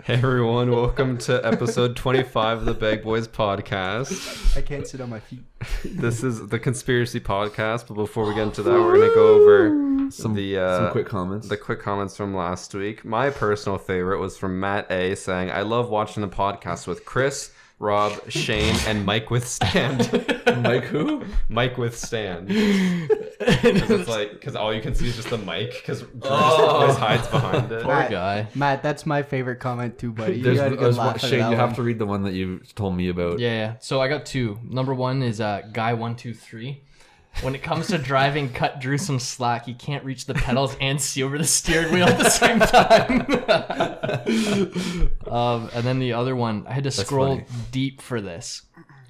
Hey everyone, welcome to episode 25 of the Bag Boys podcast. I can't sit on my feet. This is the conspiracy podcast, but before we get into that, we're going to go over some quick comments. The quick comments from last week. My personal favorite was from Matt A saying, I love watching the podcast with Chris, Rob, Shane, and Mike Withstand. Mike who? Mike Withstand. Because all you can see is just the mic, because Drew just always hides behind it. Matt, guy. Matt, that's my favorite comment too, buddy. You had a good laugh at Shane, that you have one. to read the one that you told me about. Yeah. So I got two. Number one is Guy123. When it comes to driving, cut Drew some slack. He can't reach the pedals and see over the steering wheel at the same time. And then the other one, I had to scroll funny. deep for this.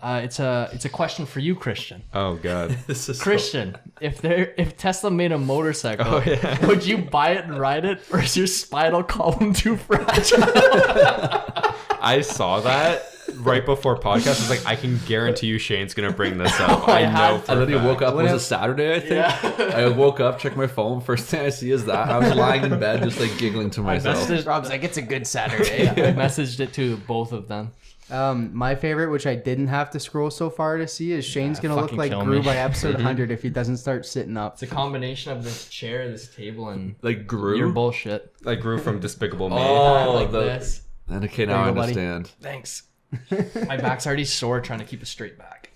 It's a question for you, Christian. Oh, God. This is Christian, if Tesla made a motorcycle, Oh, yeah. would you buy it and ride it, or is your spinal column too fragile? I saw that right before podcast. I was like, I can guarantee you Shane's going to bring this up. I know for I a literally fact. woke up. Was a Saturday, I think. Yeah. I woke up, checked my phone. First thing I see is that I was lying in bed, just like giggling to myself. Rob's like, it's a good Saturday. I messaged it to both of them. My favorite, which I didn't have to scroll so far to see, is Shane's gonna look fucking like kill Gru me. by episode 100 if he doesn't start sitting up. It's a combination of this chair, this table, and Like Gru. your bullshit. I grew from Despicable Me. Oh, Like the, this. and okay, now I There you go, buddy. understand. Thanks. My back's already sore trying to keep a straight back.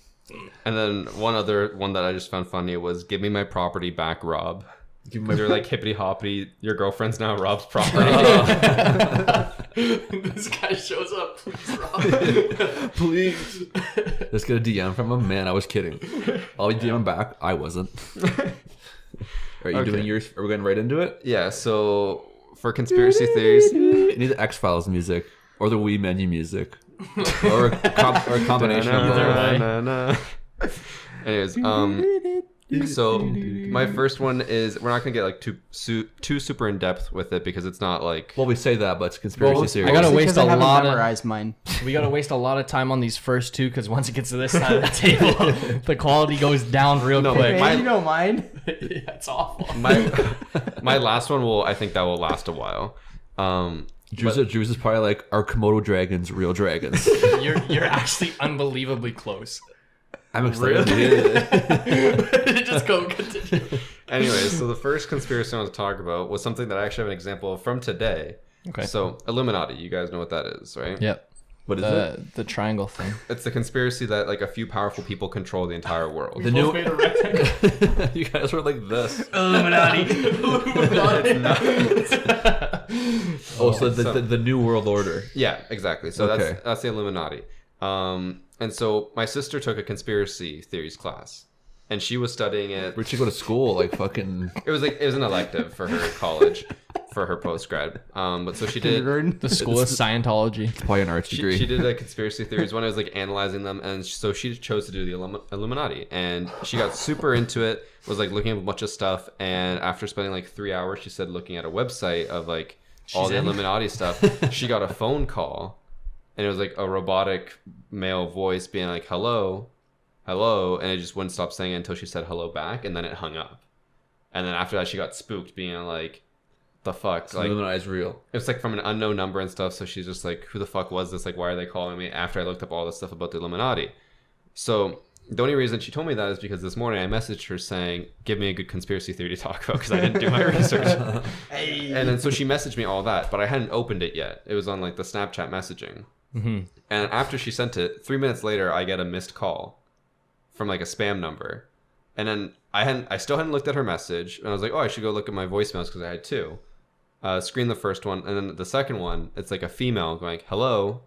And then one other one that I just found funny was "Give me my property back, Rob." Give me They're like hippity hoppity. Your girlfriend's now Rob's property. This guy shows up. Please, Rob. please. Let's get a DM from him. Man, I was kidding. I'll be DM back. I wasn't. Are you Okay. doing yours? Are we going right into it? Yeah. So for conspiracy theories, You need the X Files music or the Wii menu music, or a combination of Either both. way. anyways, so my first one is we're not gonna get like too super in depth with it because it's not like Well, we say that, but it's a conspiracy Well, theory. I gotta Mostly waste 'cause I a haven't lot of- memorized mine. We gotta waste a lot of time on these first two because once it gets to this side of the table, the quality goes down real No, quick. my- you don't mind? Yeah, it's awful. my last one will I think that will last a while. Drews is probably like, are Komodo dragons real dragons? You're actually unbelievably close. I'm excited to hear it. Just go continue. Anyways, so the first conspiracy I want to talk about was something that I actually have an example of from today. Okay. So Illuminati, you guys know what that is, right? Yep. What is it? The triangle thing. It's the conspiracy that like a few powerful people control the entire world. The new. made a rectangle. You guys were like this. Illuminati. Oh, so the new world order. Yeah, exactly. So Okay. that's the Illuminati. And so my sister took a conspiracy theories class, and she was studying it. Where'd she go to school? Like fucking. It was an elective for her college, for her post grad. But so she did. Kindergarten? The school of Scientology. Probably an arts degree. She did a conspiracy theories one. I was like analyzing them, and so she chose to do the Illuminati, and she got super into it. Was like looking at a bunch of stuff, and after spending like 3 hours, she said looking at a website of like all the in. Illuminati stuff. She got a phone call, and it was like a robotic male voice being like hello, hello, and it just wouldn't stop saying it until she said hello back, and then it hung up. And then after that, she got spooked, being like, "The fuck!" Like Illuminati's real. it's like from an unknown number and stuff. So she's just like, who the fuck was this? Like, why are they calling me? After I looked up all this stuff about the Illuminati. So the only reason she told me that is because this morning I messaged her saying, give me a good conspiracy theory to talk about because I didn't do my research. And then so she messaged me all that, but I hadn't opened it yet. It was on like the Snapchat messaging. Mm-hmm. And after she sent it, 3 minutes later, I get a missed call from like a spam number. And then I still hadn't looked at her message. And I was like, oh, I should go look at my voicemails because I had two. Screen the first one, and then the second one, it's like a female going, hello,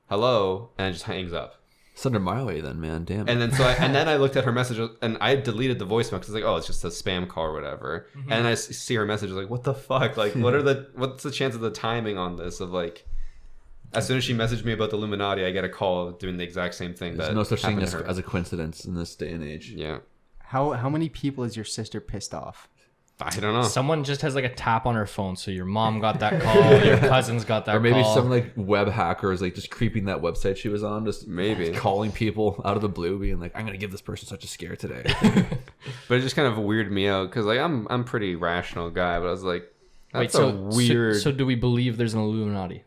hello, and it just hangs up. It's under my way then, man. Damn. And then then I looked at her message, and I deleted the voicemail because like, oh, it's just a spam call or whatever. Mm-hmm. And I see her message, like, what the fuck? Like, what's the chance of the timing on this? Of like, as soon as she messaged me about the Illuminati, I get a call doing the exact same thing. There's that no such thing happened as, to her. as a coincidence in this day and age. Yeah, How many people is your sister pissed off? I don't know. Someone just has like a tap on her phone, so your mom got that call, your cousins got that Or maybe call. some like web hacker is like just creeping that website she was on, just Maybe. calling people out of the blue, being like, "I'm gonna give this person such a scare today." But it just kind of weirded me out because like I'm a pretty rational guy, but I was like, Wait, that's a weird. So do we believe there's an Illuminati?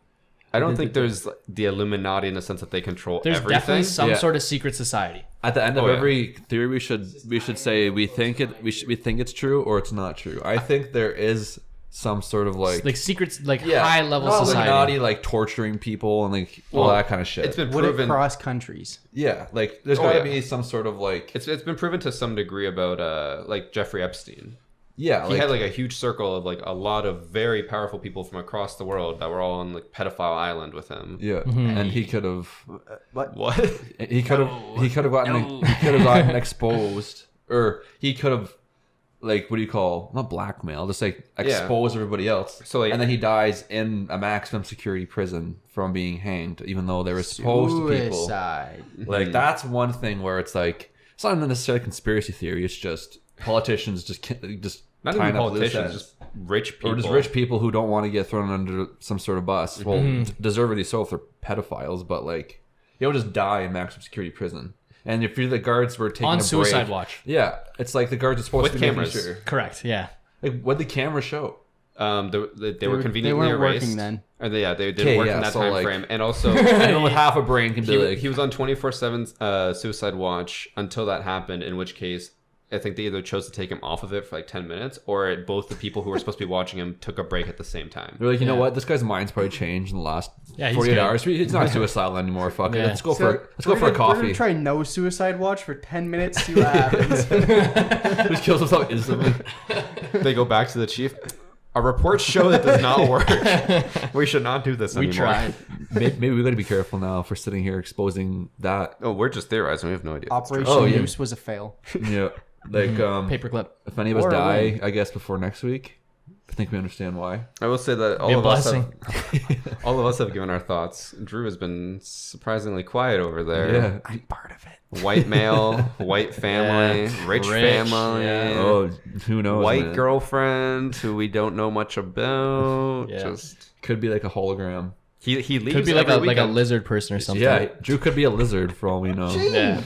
I don't think there's the Illuminati in the sense that they control There's everything. definitely some Yeah. sort of secret society. At the end of Oh, yeah. every theory, we should say we think it's true or it's not true. I think there is some sort of like Secrets, high level not society. Illuminati, like torturing people and like all that kind of shit. It's been Would it proven. cross countries? yeah, like there's Oh, got to yeah. be some sort of like It's been proven to some degree about like Jeffrey Epstein. yeah, He had like a huge circle of like a lot of very powerful people from across the world that were all on like pedophile island with him. yeah, and he could have What? he could have gotten exposed, or he could have like what do you call not blackmail, just like expose everybody else. So, like- and then he dies in a maximum security prison from being hanged, even though they were supposed to people. Suicide. Like that's one thing where it's like it's not necessarily conspiracy theory. It's just politicians just Not tying even up loose politicians, ends. just rich people. Or just rich people who don't want to get thrown under some sort of bus. Well, deservedly so if they're pedophiles, but like you'll just die in maximum security prison. And if you're the guards were taking On a suicide break, watch. yeah, it's like the guards are supposed With to be making cameras. sure. Correct. Yeah. Like what the camera show? They were conveniently weren't erased. working then. Or they didn't Okay, work yeah, in that so, time like- frame. And also, Anyone with half a brain can be like, he was on 24/7 suicide watch until that happened. In which case, I think they either chose to take him off of it for like 10 minutes, or both the people who were supposed to be watching him took a break at the same time. they're like, you know Yeah. what? This guy's mind's probably changed in the last Yeah, he's 48 good. hours. He's not suicidal anymore. Fuck it. Yeah. Let's go So, for a we're coffee. gonna try no suicide watch for 10 minutes. See what happens. Just kills himself instantly. They go back to the chief. Our reports show that does not work. We should not do this We anymore. tried. Maybe we got to be careful now for sitting here exposing that. Oh, we're just theorizing. We have no idea. Operation Oh, yeah. Noose was a fail. Yeah, like Paperclip. if any of us Or a die, win. I guess before next week, I think we understand why. I will say that Be a all of us blessing. all of us have given our thoughts. Drew has been surprisingly quiet over there. Yeah. I'm part of it. White male, white family, rich family, yeah. Oh, who knows? white man. girlfriend who we don't know much about. Yeah. Just Could be like a hologram. he leaves. Could be like every a weekend. lizard person or something. Yeah, Drew could be a lizard for all we know. Yeah.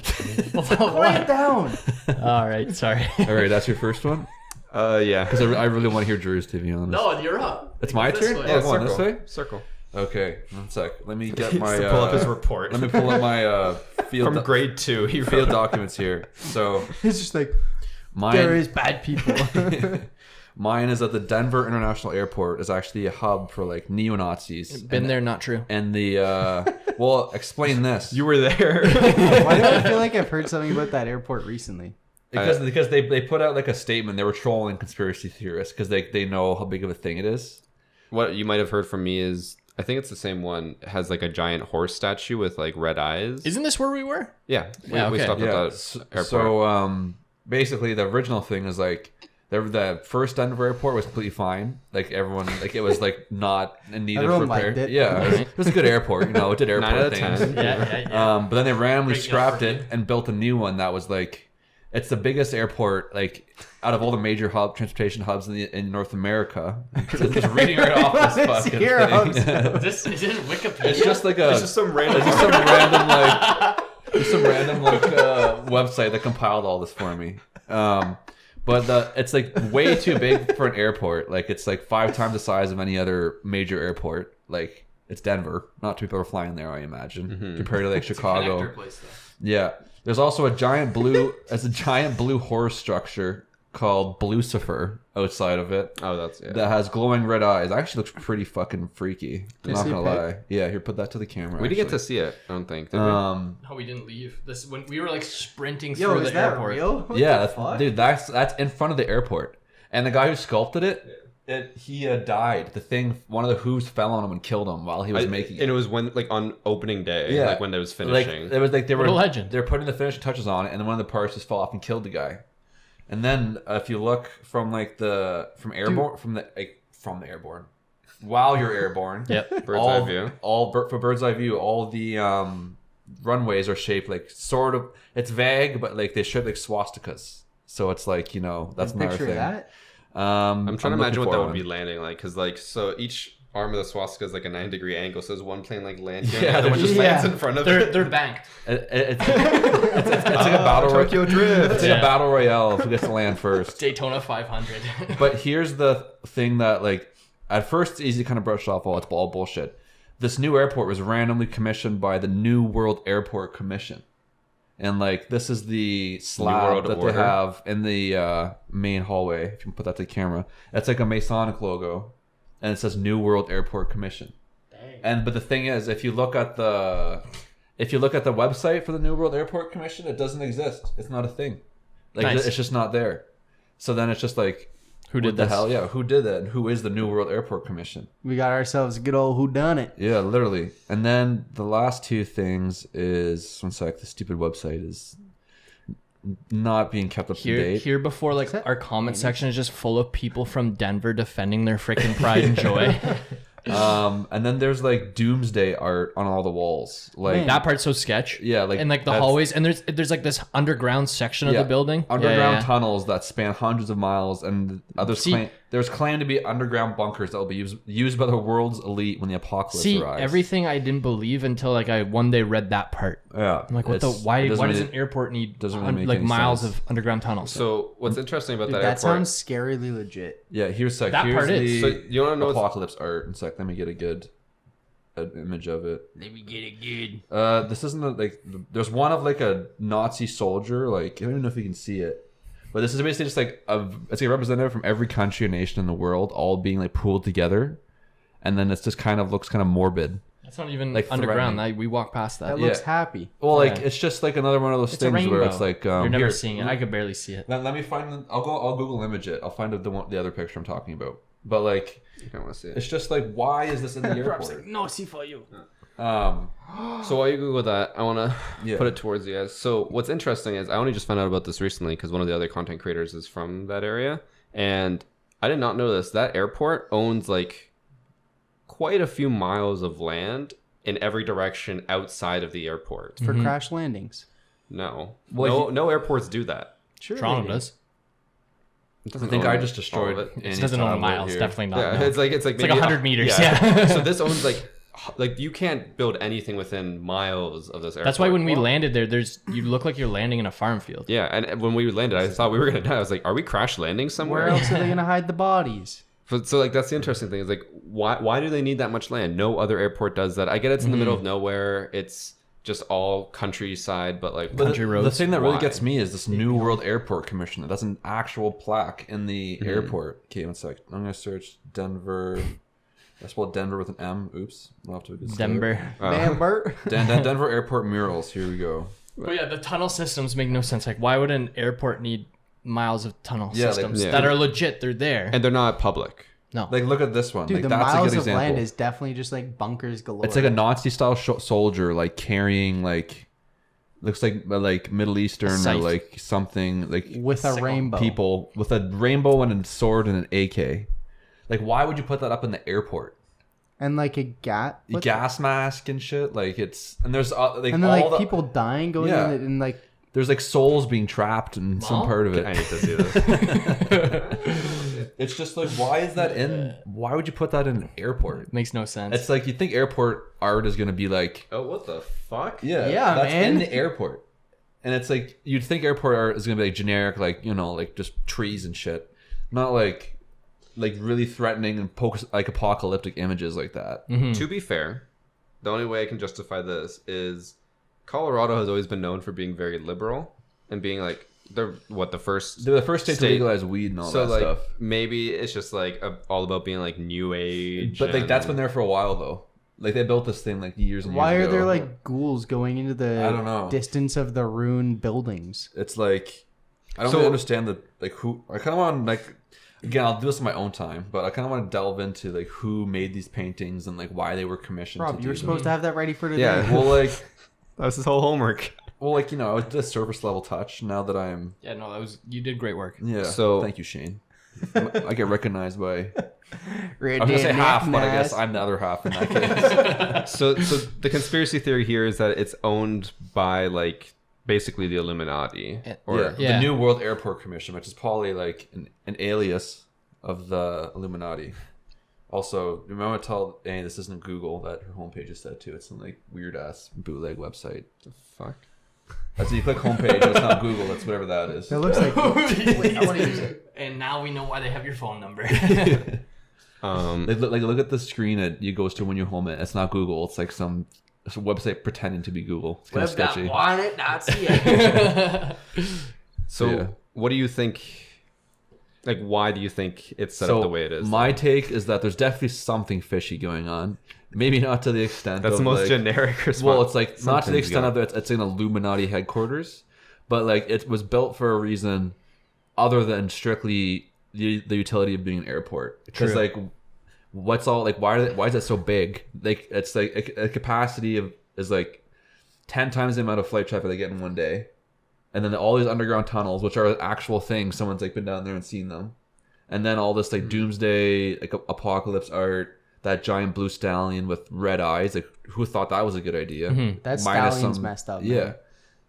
Quiet down. All right. Sorry. All right, that's your first one. Yeah. Because I really want to hear Drew's, to be honest. No, you're up. It's my This turn? way. Yeah, Yeah, go on this way. Circle. Okay, one sec. Let me get He my. needs to pull up his report. Let me pull up my field From grade 2. He field wrote documents here. So It's just like, mine. there is bad people. Mine is at the Denver International Airport. Is actually a hub for like neo Nazis. Been there, not true. And the well, explain this. You were there. Why do I feel like I've heard something about that airport recently? because they put out like a statement. They were trolling conspiracy theorists because they know how big of a thing it is. What you might have heard from me is, I think it's the same one. It has like a giant horse statue with like red eyes. Isn't this where we were? Yeah. We okay. stopped Yeah. at the airport. So basically, the original thing is like the first Denver airport was completely fine. Like everyone, like it was like not in need Everyone of repair. liked it. Yeah, it was a good airport. You know, it did airport 9 out of things. 10. Yeah. But then they randomly Great scrapped Yelp it and built a new one that was like, it's the biggest airport like out of all the major transportation hubs in North America. Just reading right off this Let's fucking hear thing. Is this Wikipedia? It's just like a It's just some random. just some random like website that compiled all this for me. But it's like way too big for an airport. Like it's like 5 times the size of any other major airport. Like it's Denver. Not too people are flying there, I imagine, compared to like Chicago. Connector place, though. Yeah. There's also a giant blue horse structure called Blucifer outside of it Oh, that's yeah. that has glowing red eyes. Actually looks pretty fucking freaky. I'm you not see a gonna pic? lie. Yeah, here, put that to the camera. We didn't get to actually. see it. I don't think. Did we? No, we didn't leave. This when we were like sprinting Yo, through is the that airport. real? What Yeah, the that's, fuck? dude, that's in front of the airport. And the guy who sculpted he died. The thing, one of the Who's fell on him and killed him while he was making it. And it was when like on opening day, Yeah. like when it was Like finishing. it was like they were What a legend. They were putting the finishing touches on it, and then one of the parts just fell off and killed the guy. And then if you look from like from the airborne, while you're airborne, Yep. Bird's eye view. for bird's eye view, all the runways are shaped like sort of. It's vague, but like they show like swastikas. So it's like that's another Picture thing. that. I'm trying to imagine what that would one. be landing like, because like so each arm of the swastika is like a 9-degree angle. So there's one plane like landing, Yeah, and the other one just yeah. lands in front of it. They're banked. It's like a battle Tokyo Drift. It's like Yeah. a battle royale of who gets to land first. Daytona 500. But here's the thing that like at first it's easy to kind of brush off, oh, it's all bullshit. this new airport was randomly commissioned by the New World Airport Commission. And like this is the slab World that Order? they have in the main hallway. If you can put that to the camera, it's like a Masonic logo, and it says New World Airport Commission. But the thing is, if you look at the website for the New World Airport Commission, it doesn't exist. It's not a thing. Like Nice. it's just not there. So then it's just like, Who did what the this? hell? Yeah, who did that? And who is the New World Airport Commission? We got ourselves a good old whodunit. Yeah, literally. And then the last two things is, one sec, the stupid website is not being kept up to date. Here before, like, that our comment section is just full of people from Denver defending their freaking pride and joy. And then there's like doomsday art on all the walls. Like Man. That part's so sketch. Yeah, like, and like the that's- hallways, and there's like this underground section of yeah, the building. underground Yeah. tunnels that span hundreds of miles, and others See- there's claimed to be underground bunkers that will be used by the world's elite when the apocalypse See, arrives. everything I didn't believe until like I one day read that part. Yeah, I'm like, what the? it's- Why? it doesn't Why does really- an airport need doesn't really make like any miles sense. of underground tunnels? So what's interesting about Dude, that that airport? sounds scarily legit. Yeah, here's That part is. So you want to know what's apocalypse art. In sec, let me get a good image of it. Let me get it good. This isn't like there's one of like a Nazi soldier. Like I don't even know if you can see it, but this is basically just like it's a representative from every country and nation in the world, all being like pooled together, and then it's just kind of looks kind of morbid. That's not even like, underground. threatening. We walk past that. That Yeah. looks happy. Well, like Yeah. it's just like another one of those It's a things rainbow. where it's like You're never here, seeing it. I could barely see it. Let me find. I'll Google image it. I'll find the other picture I'm talking about. But like, I don't want to see it. it's just like, why is this in the airport? No, see for you. So while you Google that, I want to Yeah. put it towards you guys. So what's interesting is I only just found out about this recently because one of the other content creators is from that area, and I did not know this. That airport owns like quite a few miles of land in every direction outside of the airport. For crash landings. No, Well, no airports do that. Sure. Toronto they do. does. It I doesn't think own I just all destroyed of it. It doesn't own miles. Definitely not. Yeah, no. it's like like maybe 100 meters, yeah. So this owns like you can't build anything within miles of this airport. That's why when we landed there, you look like you're landing in a farm field. Yeah, and when we landed, I thought we were gonna die. I was like, "Are we crash landing somewhere?" Where else are they gonna hide the bodies? So like that's the interesting thing is like why do they need that much land? No other airport does that. I get it's in the middle of nowhere. It's just all countryside, but like Country The roads. thing that really Why? gets me is this New World Airport Commission. That's an actual plaque in the airport. Okay, one sec. I'm gonna search Denver. I spelled Denver with an M. Oops. I'll have to get Denver. Damn, Bert. Denver Airport murals. Here we go. But yeah, the tunnel systems make no sense. Like, why would an airport need miles of tunnel Yeah, like- systems yeah. that are legit? They're there. and they're not public. No. Like, look at this one. Dude, like, the that's a miles good of example. land is definitely just like bunkers galore. It's like a Nazi-style soldier, like carrying like looks like Middle Eastern or scythe. like something like with a sickle. rainbow. people with a rainbow and a sword and an AK. Like, why would you put that up in the airport? And like a gat. A gas mask and shit. Like it's and there's like And then all like the, people dying going Yeah. in it and like there's like souls being trapped in some Mom? part of I it. need to see this. It's just like, why is that in? Why would you put that in an airport? Makes no sense. It's like you think airport art is gonna be like, Oh, what the fuck? Yeah, that's man. in the airport, and it's like you'd think airport art is gonna be like generic, like like just trees and shit, not like really threatening and like apocalyptic images like that. To be fair, the only way I can justify this is Colorado has always been known for being very liberal and being like they're the first. They're the first state to State- legalize weed and all So that like stuff. maybe it's just like all about being like new age. But like that's been and- there for a while though. Like they built this thing like years and years why are ago. there like ghouls going into the I don't know. distance of the ruined buildings? It's like I don't So- really understand the like who. I kind of want like again. I'll do this in my own time, but I kind of want to delve into like who made these paintings and like why they were commissioned. Rob, to you were do them. supposed to have that ready for today. Yeah. Well, like That was his whole homework. well, like I was just surface level touch. Now that I'm yeah, no, you did great work. So- thank you, Shane. I get recognized by. Red I was gonna say Dead half, but I guess Knack-Knack. I'm the other half in that case. So the conspiracy theory here is that it's owned by like basically the Illuminati. Or yeah, Yeah. the New World Airport Commission, which is probably like an alias of the Illuminati. Also, remember to tell Annie this isn't Google that her homepage is set to. It's some like weird ass bootleg website. the fuck. That's you click homepage. It's not Google. It's whatever that is. It looks like. Wait, I want to use it. And now we know why they have your phone number. Like look at the screen that you goes to when you're home. It's not Google. It's like some website pretending to be Google. It's kind of sketchy. Webdot.ca. So Yeah. what do you think? Like, why do you think it's set up the way it is? My take is that there's definitely something fishy going on. Maybe not to the extent. That's of the most like, generic response. Well, it's like not to the Something's extent going- of it's an Illuminati headquarters, but like it was built for a reason other than strictly the utility of being an airport. Because like, what's all like? Why is it so big? Like it's like a capacity of is like 10 times the amount of flight traffic they get in one day, and then all these underground tunnels, which are actual things. Someone's like been down there and seen them, and then all this like doomsday like apocalypse art. That giant blue stallion with red eyes. Like, who thought that was a good idea? That Minus stallion's messed up. Man. Yeah,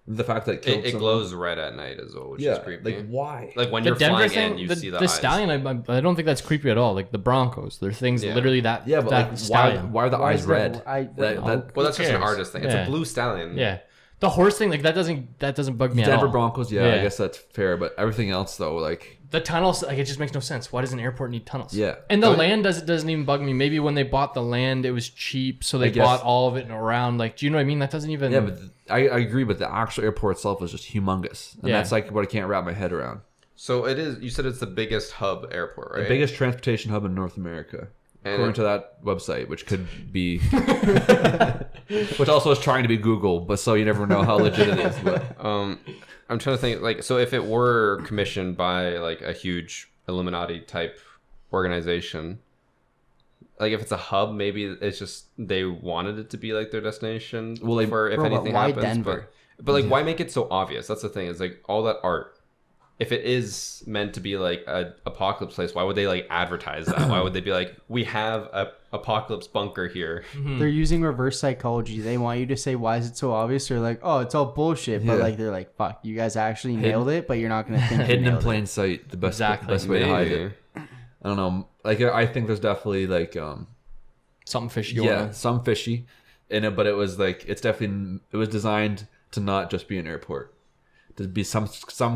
the fact that it glows red at night as well, which is creepy. like why? Like when The you're Denver flying thing, in, you the, see the eyes. stallion. I don't think that's creepy at all. Like the Broncos, they're things Yeah. literally that. Yeah, but that like stallion. why are the Why eyes is that- red? wait, Well, that's just an cares? artist thing. It's Yeah. a blue stallion. Yeah, the horse thing, like that doesn't bug me at Denver all. Broncos, yeah, Yeah. I guess that's fair. But everything else, though, like The tunnels, like it just makes no sense. Why does an airport need tunnels? Yeah. And the land doesn't even bug me. Maybe when they bought the land, it was cheap, so they guess- bought all of it and around. Like, do you know what I mean? That doesn't even. yeah, but I agree. But the actual airport itself is just humongous, and Yeah. that's like what I can't wrap my head around. So it is. You said it's the biggest hub airport, right? The biggest transportation hub in North America, And according to that website, which could be, which also is trying to be Google, but so you never know how legit it is. But I'm trying to think. Like, so if it were commissioned by like a huge Illuminati type organization, like if it's a hub, maybe it's just they wanted it to be like their destination. Well, like, for if bro, but anything why happens. Denver? But like, why make it so obvious? That's the thing. Is like all that art. If it is meant to be like a apocalypse place, why would they like advertise that? Why would they be like, we have a apocalypse bunker here? They're using reverse psychology. They want you to say, "Why is it so obvious?" They're like, "Oh, it's all bullshit." But Yeah. like, they're like, "Fuck, you guys actually nailed it," but you're not gonna think you hidden in nailed plain sight, the best Exactly. best way to hide Maybe. it. I don't know. Like I think there's definitely like something fishy going yeah, on. some fishy in it, but it was like it was designed to not just be an airport, to be some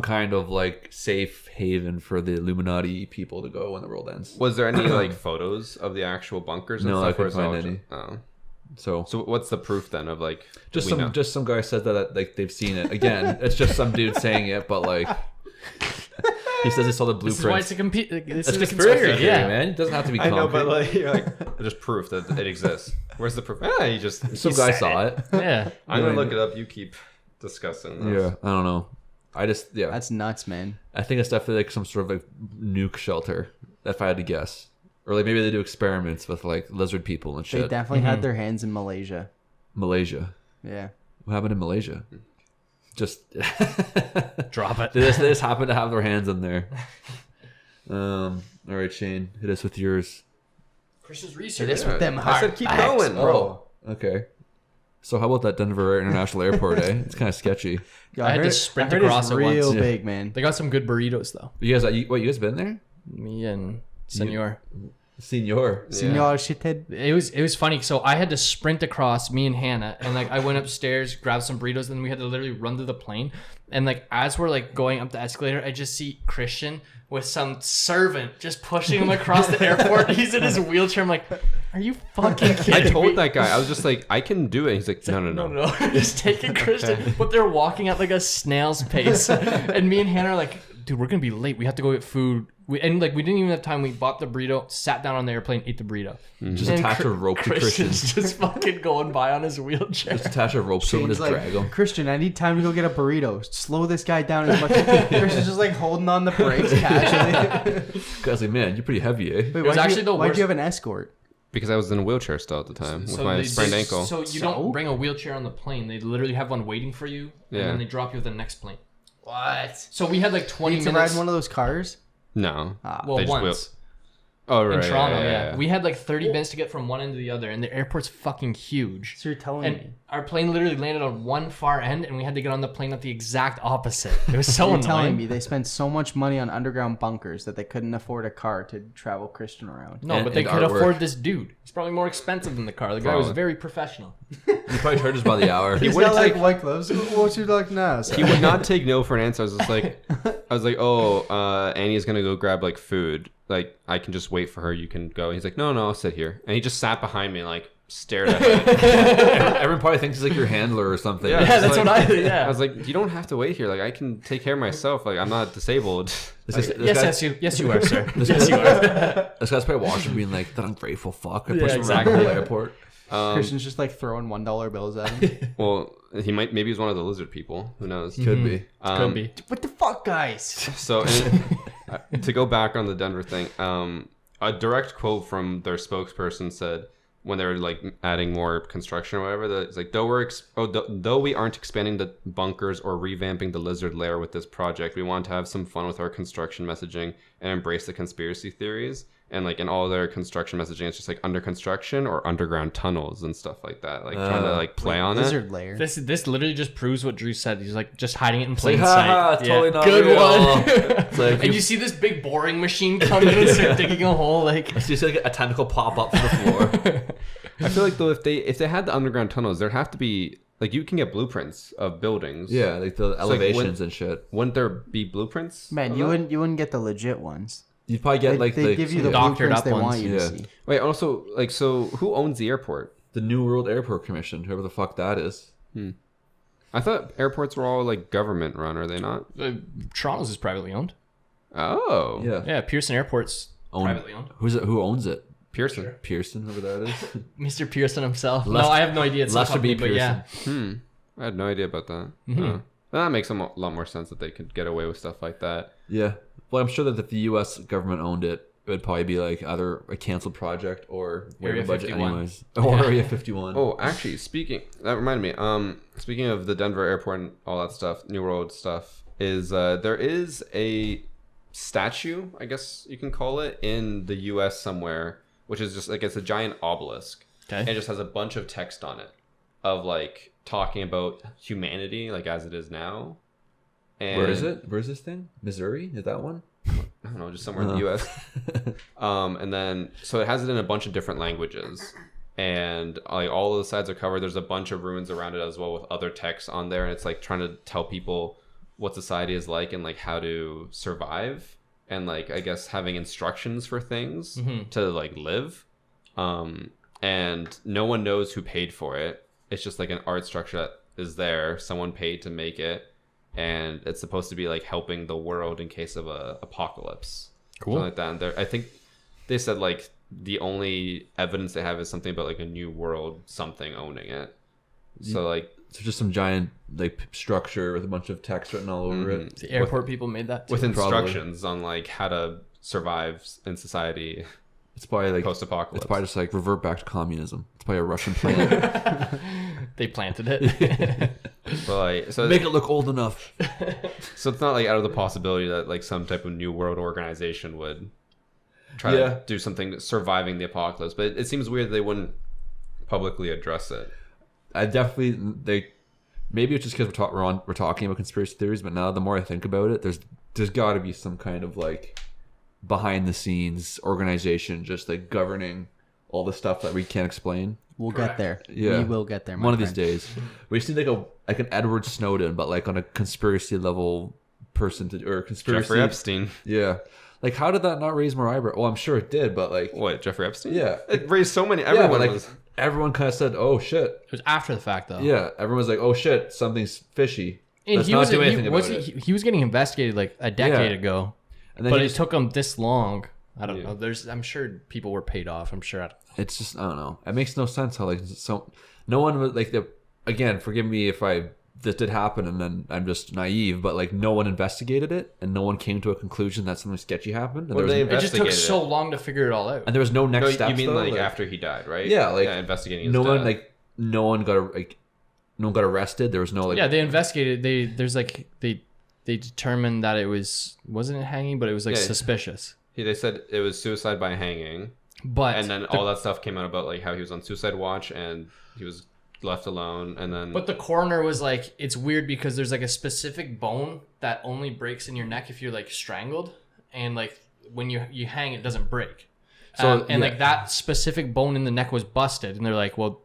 kind of like safe haven for the Illuminati people to go when the world ends. Was there any like photos of the actual bunkers? And No, stuff, I couldn't or is it all find any. just- Oh. So So what's the proof then of like just we know? some guy said that like they've seen it again. It's just some dude saying it, but like he says he saw the This is why blueprints. it's a this It's is a conspiracy conspiracy. theory, Yeah, man. It doesn't have to be I concrete. know, but like, you're like just proof that it exists. Where's the proof? He just. some guy saw it. yeah. I'm gonna look it up. You keep discussing. This. Yeah, I don't know. I just That's nuts, man. I think it's definitely like some sort of like nuke shelter, if I had to guess. Or like maybe they do experiments with like lizard people and They shit. definitely had their hands in Malaysia. Malaysia. Yeah. What happened in Malaysia? Just Drop it. they just happen to have their hands in there. All right, Shane, hit us with yours. Chris's research. This with them I hard said keep facts, going, bro. Okay. So how about that Denver International Airport? It's kind of sketchy. Yo, I had to heard sprint it's across it real once. big, man. They got some good burritos though. You guys, you guys been there? Me and Senor. Senor. Senor shithead. It was funny. So I had to sprint across, me and Hannah, and like I went upstairs, grabbed some burritos, and we had to literally run to the plane. And like as we're like going up the escalator, I just see Christian with some servant just pushing him across the airport. He's in his wheelchair. I'm like, are you fucking kidding I told me? that guy. I was just like, I can do it. He's like, no. No, just taking Christian, but they're walking at like a snail's pace, and me and Hannah are like, dude, we're gonna be late. We have to go get food. We didn't even have time. We bought the burrito, sat down on the airplane, ate the burrito. Just attach a rope to Christian. Christian's just fucking going by on his wheelchair. Just attach a rope to him and Shane's just like, drag him. Christian, I need time to go get a burrito. Slow this guy down as much. Christian's just like holding on the brakes casually. Guys, like, man, you're pretty heavy, eh? Wait, was actually the why'd worst- you have an escort? Because I was in a wheelchair still at the time with my they- sprained ankle. So you don't bring a wheelchair on the plane. They literally have one waiting for you, and Yeah. then they drop you with the next plane. What? So we had like 20 Need to minutes. ride one of those cars? No. Well, They just once. Oh, right. In Toronto, yeah. we had like 30 minutes to get from one end to the other, and the airport's fucking huge. So you're telling And me. our plane literally landed on one far end, and we had to get on the plane at the exact opposite. It was so You're annoying. telling me they spent so much money on underground bunkers that they couldn't afford a car to travel Christian around. No, And- but they and could artwork. afford this dude. It's probably more expensive than the car. The guy was Probably. very professional. He probably charges by the hour. He's wouldn't got like take- white gloves. What you like now? He would not take no for an answer. I was like, oh, Annie's gonna go grab like food. Like I can just wait for her. You can go. And he's like, no, I'll sit here. And he just sat behind me and like stared at me. Everyone probably thinks he's like your handler or something. Yeah, Yeah, it's that's like- what I think. Yeah. I was like, you don't have to wait here. Like I can take care of myself. Like I'm not disabled. This guy's Yes, you are, sir. Yes, you are. This guy's probably watching, being like, "That ungrateful fuck." I Yeah, pushed him exactly. around the whole airport. Christian's just like throwing $1 bills at him. Well, maybe he's one of the lizard people. Who knows? Could be. Could be. What the fuck, guys? So to go back on the Denver thing, a direct quote from their spokesperson said when they were like adding more construction or whatever, that it's like though we aren't expanding the bunkers or revamping the lizard lair with this project, we want to have some fun with our construction messaging and embrace the conspiracy theories. And like in all their construction messaging, it's just like under construction or underground tunnels and stuff like that. Like trying to like play on it. Lizard layer. This literally just proves what Drew said. He's like just hiding it in Like, plain haha, sight. totally not Good real. one. It's like And you see this big boring machine come in and start digging a hole. Like you see like a tentacle pop up from the floor. I feel like though if they had the underground tunnels, there'd have to be like you can get blueprints of buildings. Yeah, like the like elevations and shit. Wouldn't there be blueprints? Man, of you that? wouldn't get the legit ones. You'd probably get like they give you the doctored blueprints up they ones. want you Yeah. to see. Wait, also like so who owns the airport? the New World Airport Commission, whoever the fuck that is. I thought airports were all like government run, are they not? Toronto's is privately owned. Oh. Yeah. Yeah, Pearson Airport's Owned- privately owned. Who's it? Who owns it? Pearson. Pearson, whoever that is. Mr. Pearson himself. Lester- no, I have no idea. It's a Lester company, B. but yeah. I had no idea about that. That makes a lot more sense that they could get away with stuff like that. Yeah. Well, I'm sure that if the U.S. government owned it, it would probably be like either a canceled project or Area waiver budget 51. anyways. Or Area 51. Oh, actually, that reminded me. Speaking of the Denver airport and all that stuff, New World stuff, is there is a statue, I guess you can call it, in the U.S. somewhere, which is just like it's a giant obelisk. Okay. And it just has a bunch of text on it, of like talking about humanity, like as it is now. And Where is it? Where's this thing? Missouri? Is that one? I don't know, just somewhere in the U.S. And then so it has it in a bunch of different languages, and like all of the sides are covered. There's a bunch of ruins around it as well with other texts on there, and it's like trying to tell people what society is like and like how to survive, and like I guess having instructions for things to like live. And no one knows who paid for it. It's just like an art structure that is there. Someone paid to make it. And it's supposed to be like helping the world in case of a apocalypse, Cool. something like that. And I think they said like the only evidence they have is something about like a new world something owning it. So like So just some giant like structure with a bunch of text written all over it. The airport people made that too. with Probably. instructions on like how to survive in society It's probably like post it's apocalypse. probably just like revert back to communism. It's probably a Russian plan. They planted it. But like so Make it look old enough. so it's not like out of the possibility that like some type of new world organization would try Yeah. to do something surviving the apocalypse. But it seems weird they wouldn't publicly address it. I definitely maybe it's just because we're talking about conspiracy theories, but now the more I think about it, there's got to be some kind of like behind the scenes organization just like governing all the stuff that we can't explain. We'll get there. Yeah. We will get there. My One of these friend. days, we just need like an Edward Snowden, but like on a conspiracy level person or conspiracy. Jeffrey Epstein. Yeah, like how did that not raise more eyebrow? Well, I'm sure it did, but like What, Jeffrey Epstein? Yeah. It raised so many. yeah, Everyone but like was. everyone kind of said, "Oh shit." It was after the fact though. Yeah, everyone was like, "Oh shit, something's fishy." And Let's he not was do anything about wasn't it. he was getting investigated like a decade Yeah. ago. And then But he it just- took him this long. I don't know. I'm sure people were paid off. I'm sure. it's just I don't know. It makes no sense how like so no one would like the again. Forgive me if this did happen and then I'm just naive, but like no one investigated it and no one came to a conclusion that something sketchy happened. And, Well, there, was, they It just took investigated so it. long to figure it all out. and there was no next No, steps. you mean though, like after he died, right? Yeah, like investigating his no one death. no one got arrested. There was no like Yeah, they investigated. They determined that it wasn't it hanging, but it was like Yeah. suspicious. They said it was suicide by hanging, But and then all that stuff came out about like how he was on suicide watch and he was left alone, and then But the coroner was like, it's weird because there's like a specific bone that only breaks in your neck if you're like strangled, and like when you hang, it doesn't break. So, And yeah. like that specific bone in the neck was busted, and they're like, well,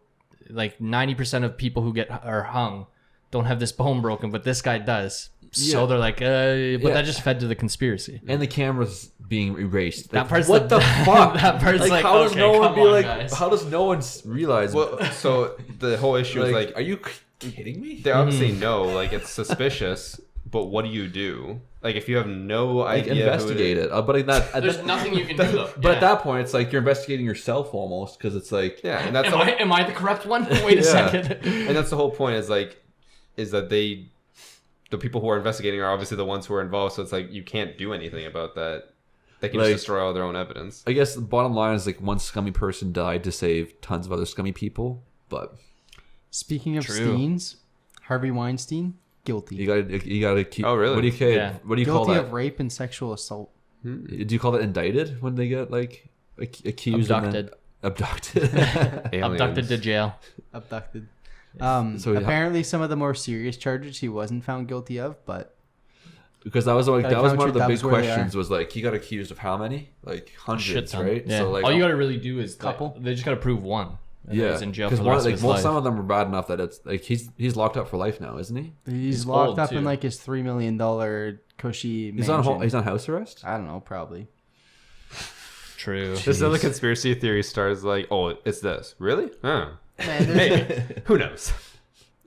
like 90% of people who are hung don't have this bone broken, but this guy does. So Yeah. they're like, but that just fed to the conspiracy. And the camera's being erased. That Like, part's what the- the fuck? that part's like, how does okay, no one come be on, like? guys. How does no one realize? Well, so the whole issue is like are you kidding me? they obviously know like it's suspicious, but what do you do? Like if you have no Like idea, investigate it. But at There's that, nothing you can do though. but at that point, it's like you're investigating yourself almost because it's like Yeah, and that's Am I the corrupt one? Wait a Yeah. second. and that's the whole point is that the people who are investigating are obviously the ones who are involved. So it's like you can't do anything about that. They can Like- just destroy all their own evidence. I guess the bottom line is like one scummy person died to save tons of other scummy people. But Speaking of True. Steens, Harvey Weinstein guilty. you gotta keep. Oh, really? What do you call? Yeah. What do you call Guilty that? of rape and sexual assault. Do you call that indicted when they get like accused? Abducted. Abducted. Aliens. Abducted to jail. Abducted. So, yeah. Apparently, some of the more serious charges he wasn't found guilty of, but Because that was like I that was found one of you- the that big was where they questions. Was like he got accused of how many? Like Shit hundreds, ton. right? Yeah. So like all you got to really do is Couple. They just got to prove one. And then yeah, he's in jail for because the rest of his life. some of them are bad enough that it's like he's locked up for life now, isn't he? he's He's locked old, up too. in like his $3 million cushy He's mansion. on he's on house arrest. I don't know, probably. True. This other conspiracy theory starts like, oh, it's this. Really? Oh, Man, maybe. Who knows?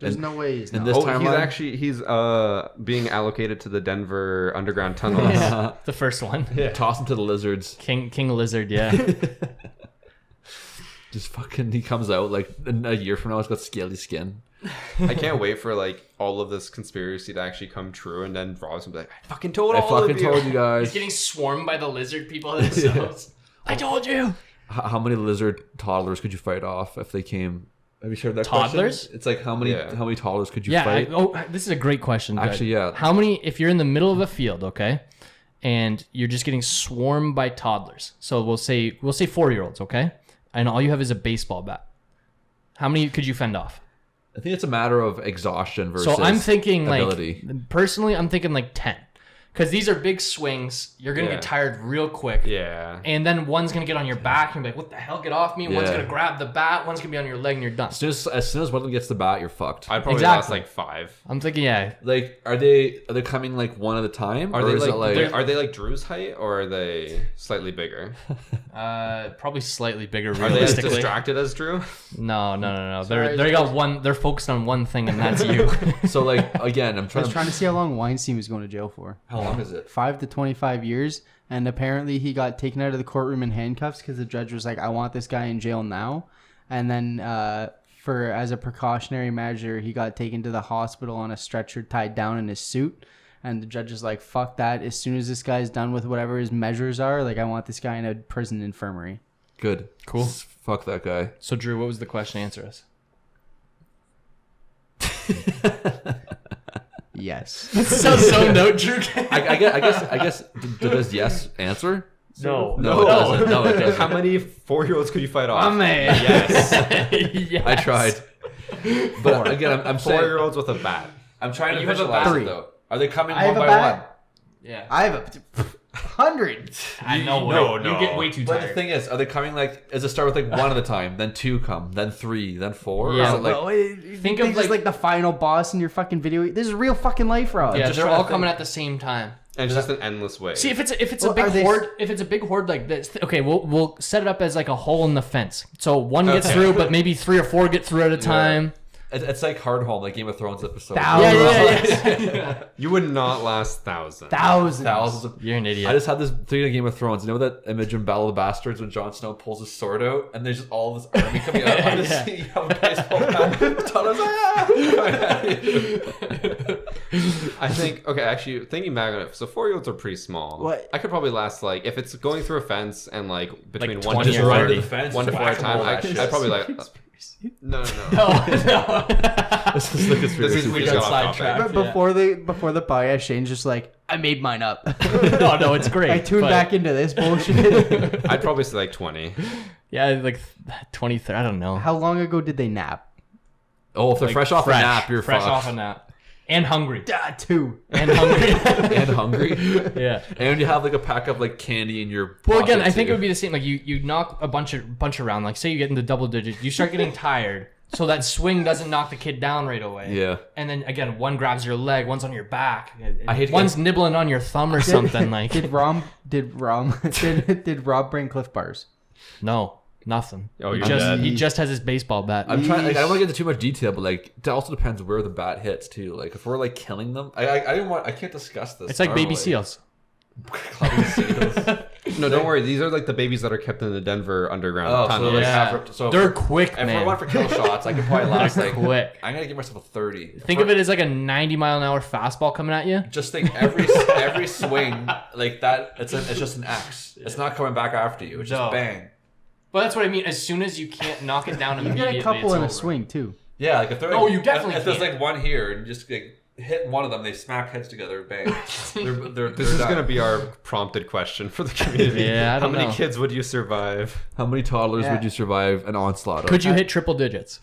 there's no way he's in not. this Oh, timeline? he's being allocated to the Denver underground tunnels. Yeah. The first one. Toss him to the lizards. King Lizard, yeah. Just fucking he comes out like a year from now. He's got scaly skin. I can't wait for like all of this conspiracy to actually come true, and then Rob's gonna be like, "I fucking told I all fucking of you." told you He's guys. getting swarmed by the lizard people themselves. I told you. How many lizard toddlers could you fight off if they came? Have you heard that Toddlers? question? It's like how many toddlers could you Yeah. fight? This is a great question. Greg. Actually, yeah. How many? If you're in the middle of a field, okay, and you're just getting swarmed by toddlers. So we'll say 4-year-olds, okay, and all you have is a baseball bat. How many could you fend off? I think it's a matter of exhaustion versus. So I'm thinking ability. like personally, I'm thinking like 10, because these are big swings. You're gonna Yeah. get tired real quick. Yeah. And then one's gonna get on your back and be like, "What the hell? Get off me!" One's Yeah. gonna grab the bat. One's gonna be on your leg, and you're done. As soon as one of them gets the bat, you're fucked. I'd probably Exactly. last like 5. I'm thinking, yeah, Like, are they coming like one at a time? Are or they is it like are they like Drew's height, or are they slightly bigger? probably slightly bigger. Are they as Realistically, distracted as Drew? no. Sorry, They got one. They're focused on one thing, and that's you. so like again? I'm I trying was trying to see how long Weinstein was going to jail for. How long is it? 5 to 25 years, and apparently he got taken out of the courtroom in handcuffs because the judge was like, "I want this guy in jail now," and then as a precautionary measure, he got taken to the hospital on a stretcher tied down in his suit. And the judge is like, "Fuck that! As soon as this guy's done with whatever his measures are, like I want this guy in a prison infirmary." Good. Cool. Fuck that guy. So, Drew, what was the question? Answer us. Yes. so no, Drew. I guess. Does yes answer? No. No, it doesn't. No, it doesn't. How many 4-year-olds could you fight off? man. Yes. Yes. I tried. But again, I'm saying 4-year-olds with a bat. I'm trying to You have a visualize bat. it though. Are they coming I one have a by bat. one? Yeah. I have a 100. I know. No, You no. get way too But tired. the thing is, are they coming like? Does it start with like one at a time, then 2 come, then 3, then 4? Yeah, Or is it like, Well, Think think of, of just like the final boss in your fucking video. This is real fucking life, Rob. yeah, just they're trying to all think. coming at the same time. And it's just an endless way. See, if it's Well, a big are they- horde, if it's a big horde like this, okay, we'll set it up as like a hole in the fence. So one gets through, but maybe 3 or 4 get through at a time. it's like Hardhome, like Game of Thrones episode. Thousands. You would not last thousands. Thousands. Thousands of. You're an idiot. I just had this thing in Game of Thrones. You know that image in Battle of the Bastards when Jon Snow pulls his sword out and there's just all this army coming out. I just Yeah. see how baseball bat. Tano's I think, okay, actually, thinking back on it, so 4-year-olds are pretty small. What? I could probably last, like, if it's going through a fence and, like, between Like 1 20 to or 4, 30. the fence, 1 to 4 at a time, whack-a-mole that I'd shit. probably, like, no. no, no. This is the conspiracy. This is- we theory. just got off sidetracked. topic. But before the podcast, Shane's just like, I made mine up. no, it's great. I tuned but- back into this bullshit. I'd probably say, like, 20. Yeah, like 23. I don't know. How long ago did they nap? Oh, if they're Like, fresh off a nap, you're fresh fucked. off a nap, and hungry, 2. and hungry. And hungry. Yeah. And you have like a pack of like candy in your. Well, again, pocket, I think it too. would be the same. Like you knock a bunch around. Like say you get into double digits, you start getting tired. so that swing doesn't knock the kid down right away. Yeah. And then again, one grabs your leg, one's on your back. I hate to one's nibbling on your thumb or something like. Did Rob bring Cliff Bars? No, nothing. Oh, he you're just dead. he just has his baseball bat. I'm trying. Like, I don't want to get into too much detail, but like, it also depends where the bat hits too. Like, if we're like killing them, I didn't want. I can't discuss this. It's like baby normally. seals. Clubbing seals. No, don't worry. These are like the babies that are kept in the Denver underground Oh, so tunnel. like Yeah. half, so They're quick, if we're man. going for kill shots, I could probably last like. Quick. I'm gonna give myself a 30. Think of it as like a 90-mile-an-hour fastball coming at you. Just think every swing like that. It's just an X. It's not coming back after you. It's just No. bang. But that's what I mean. As soon as you can't knock it down You immediately, get a couple it's in a over. swing too. Yeah, like if they're Oh, like, you definitely if there's can. like one here and just like hit one of them, they smack heads together, bang. They're This is done. going to be our prompted question for the community. Yeah, I don't How many know. kids would you survive? How many toddlers Yeah. would you survive an onslaught of? Could you hit triple digits?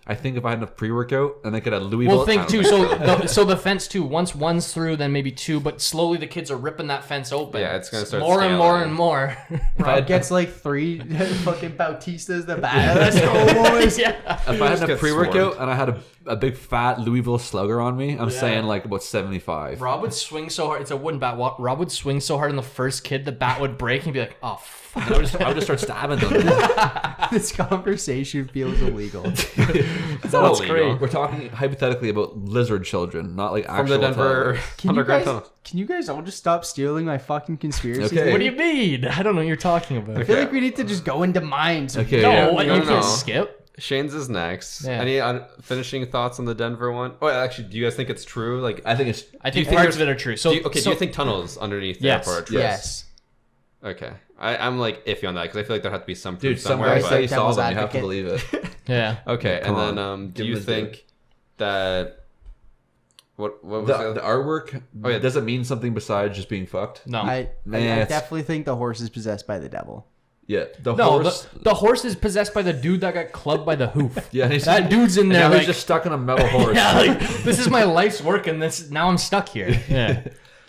I think if I had enough pre-workout and I could have Louisville. Well, think I too. don't So, so the fence too. Once one's through, then maybe two. But slowly the kids are ripping that fence open. Yeah, it's gonna start more and more scaling. and more. Rob gets like 3 fucking Bautistas the bat. Let's go, boys. yeah. If I had just enough get pre-workout swarmed. and I had a big fat Louisville slugger on me, I'm Yeah. saying like about 75. Rob would swing so hard. It's a wooden bat. Rob would swing so hard on the first kid, the bat would break, and he'd be like, "Oh, fuck." I would just start stabbing them. This conversation feels illegal. That's great. We're talking hypothetically about lizard children, not like From actual the Denver Can you underground guys? tunnel. Can you guys all just stop stealing my fucking conspiracy? Okay. theory? What do you mean? I don't know what you're talking about. I feel like we need to just go into mines. Okay. No, yeah. what, No, you no, can't no. skip. Shane's is next. Yeah. Any finishing thoughts on the Denver one? Oh, actually, do you guys think it's true? Like, I think it's. I Do you think think parts of there's- it are true. So, do you think tunnels underneath the Yes. airport are true? Yes. Okay. I'm like iffy on that because I feel like there has to be some proof Dude, some somewhere. guys but- say you saw Devil's them. You have to advocate. believe it. yeah. Okay, and Come then on. do Give you them the think that what was The artwork. Oh, yeah. Does it mean something besides just being fucked? No. I it's- definitely think the horse is possessed by the devil. Yeah. The No, horse. the horse is possessed by the dude that got clubbed by the hoof. Yeah, and he's That dude's in and there now like, he's just stuck on a metal horse. yeah, like this is my life's work, and this now I'm stuck here. Yeah,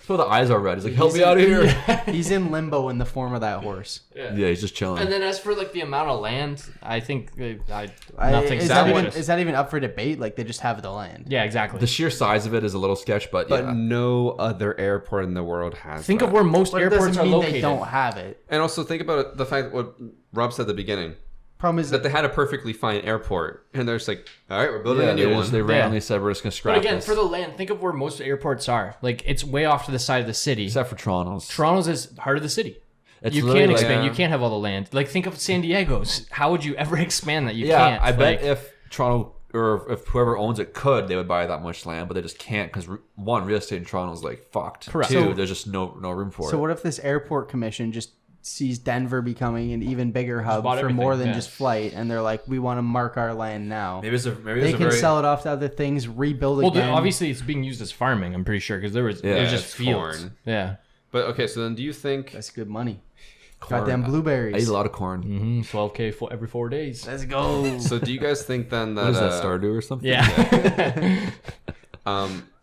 So the eyes are red. He's like, help me out of here. He's in limbo in the form of that horse. Yeah, he's just chilling. And then as for like the amount of land, I think nothing's Is that, even, suspicious. is that even up for debate? Like they just have the land. Yeah, exactly. The sheer size of it is a little sketch, but but yeah. no other airport in the world has Think that. of where most But it airports doesn't are mean located. they don't have it. And also think about it, the fact what Rob said at the beginning. Problem is That they had a perfectly fine airport and they're just like, all right, we're building Yeah, a new one. they randomly said we're just gonna scrap But again, this. for the land, think of where most airports are. Like it's way off to the side of the city. Except for Toronto's. Toronto's is heart of the city. It's You literally can't like- expand. Yeah. You can't have all the land. Like think of San Diego's. How would you ever expand that? You Yeah, can't. I bet Like, if Toronto or if whoever owns it could, they would buy that much land, but they just can't because one, real estate in Toronto is like fucked. Correct. Two, So- there's just no room for so it. what if this airport commission just sees Denver becoming an even bigger hub bought for everything, more than yeah. just flight, and they're like, we want to mark our land now. Maybe it's a They can sell it off to other things, rebuild well, again. obviously it's being used as farming. I'm pretty sure because there was Yeah, it was just it's fields. corn. Yeah. But okay, so then do you think That's good money. corn. Goddamn I blueberries. eat a lot of corn. Mm-hmm. 12K every 4 days. Let's go. so do you guys think then that What is that, Stardew or something? Yeah.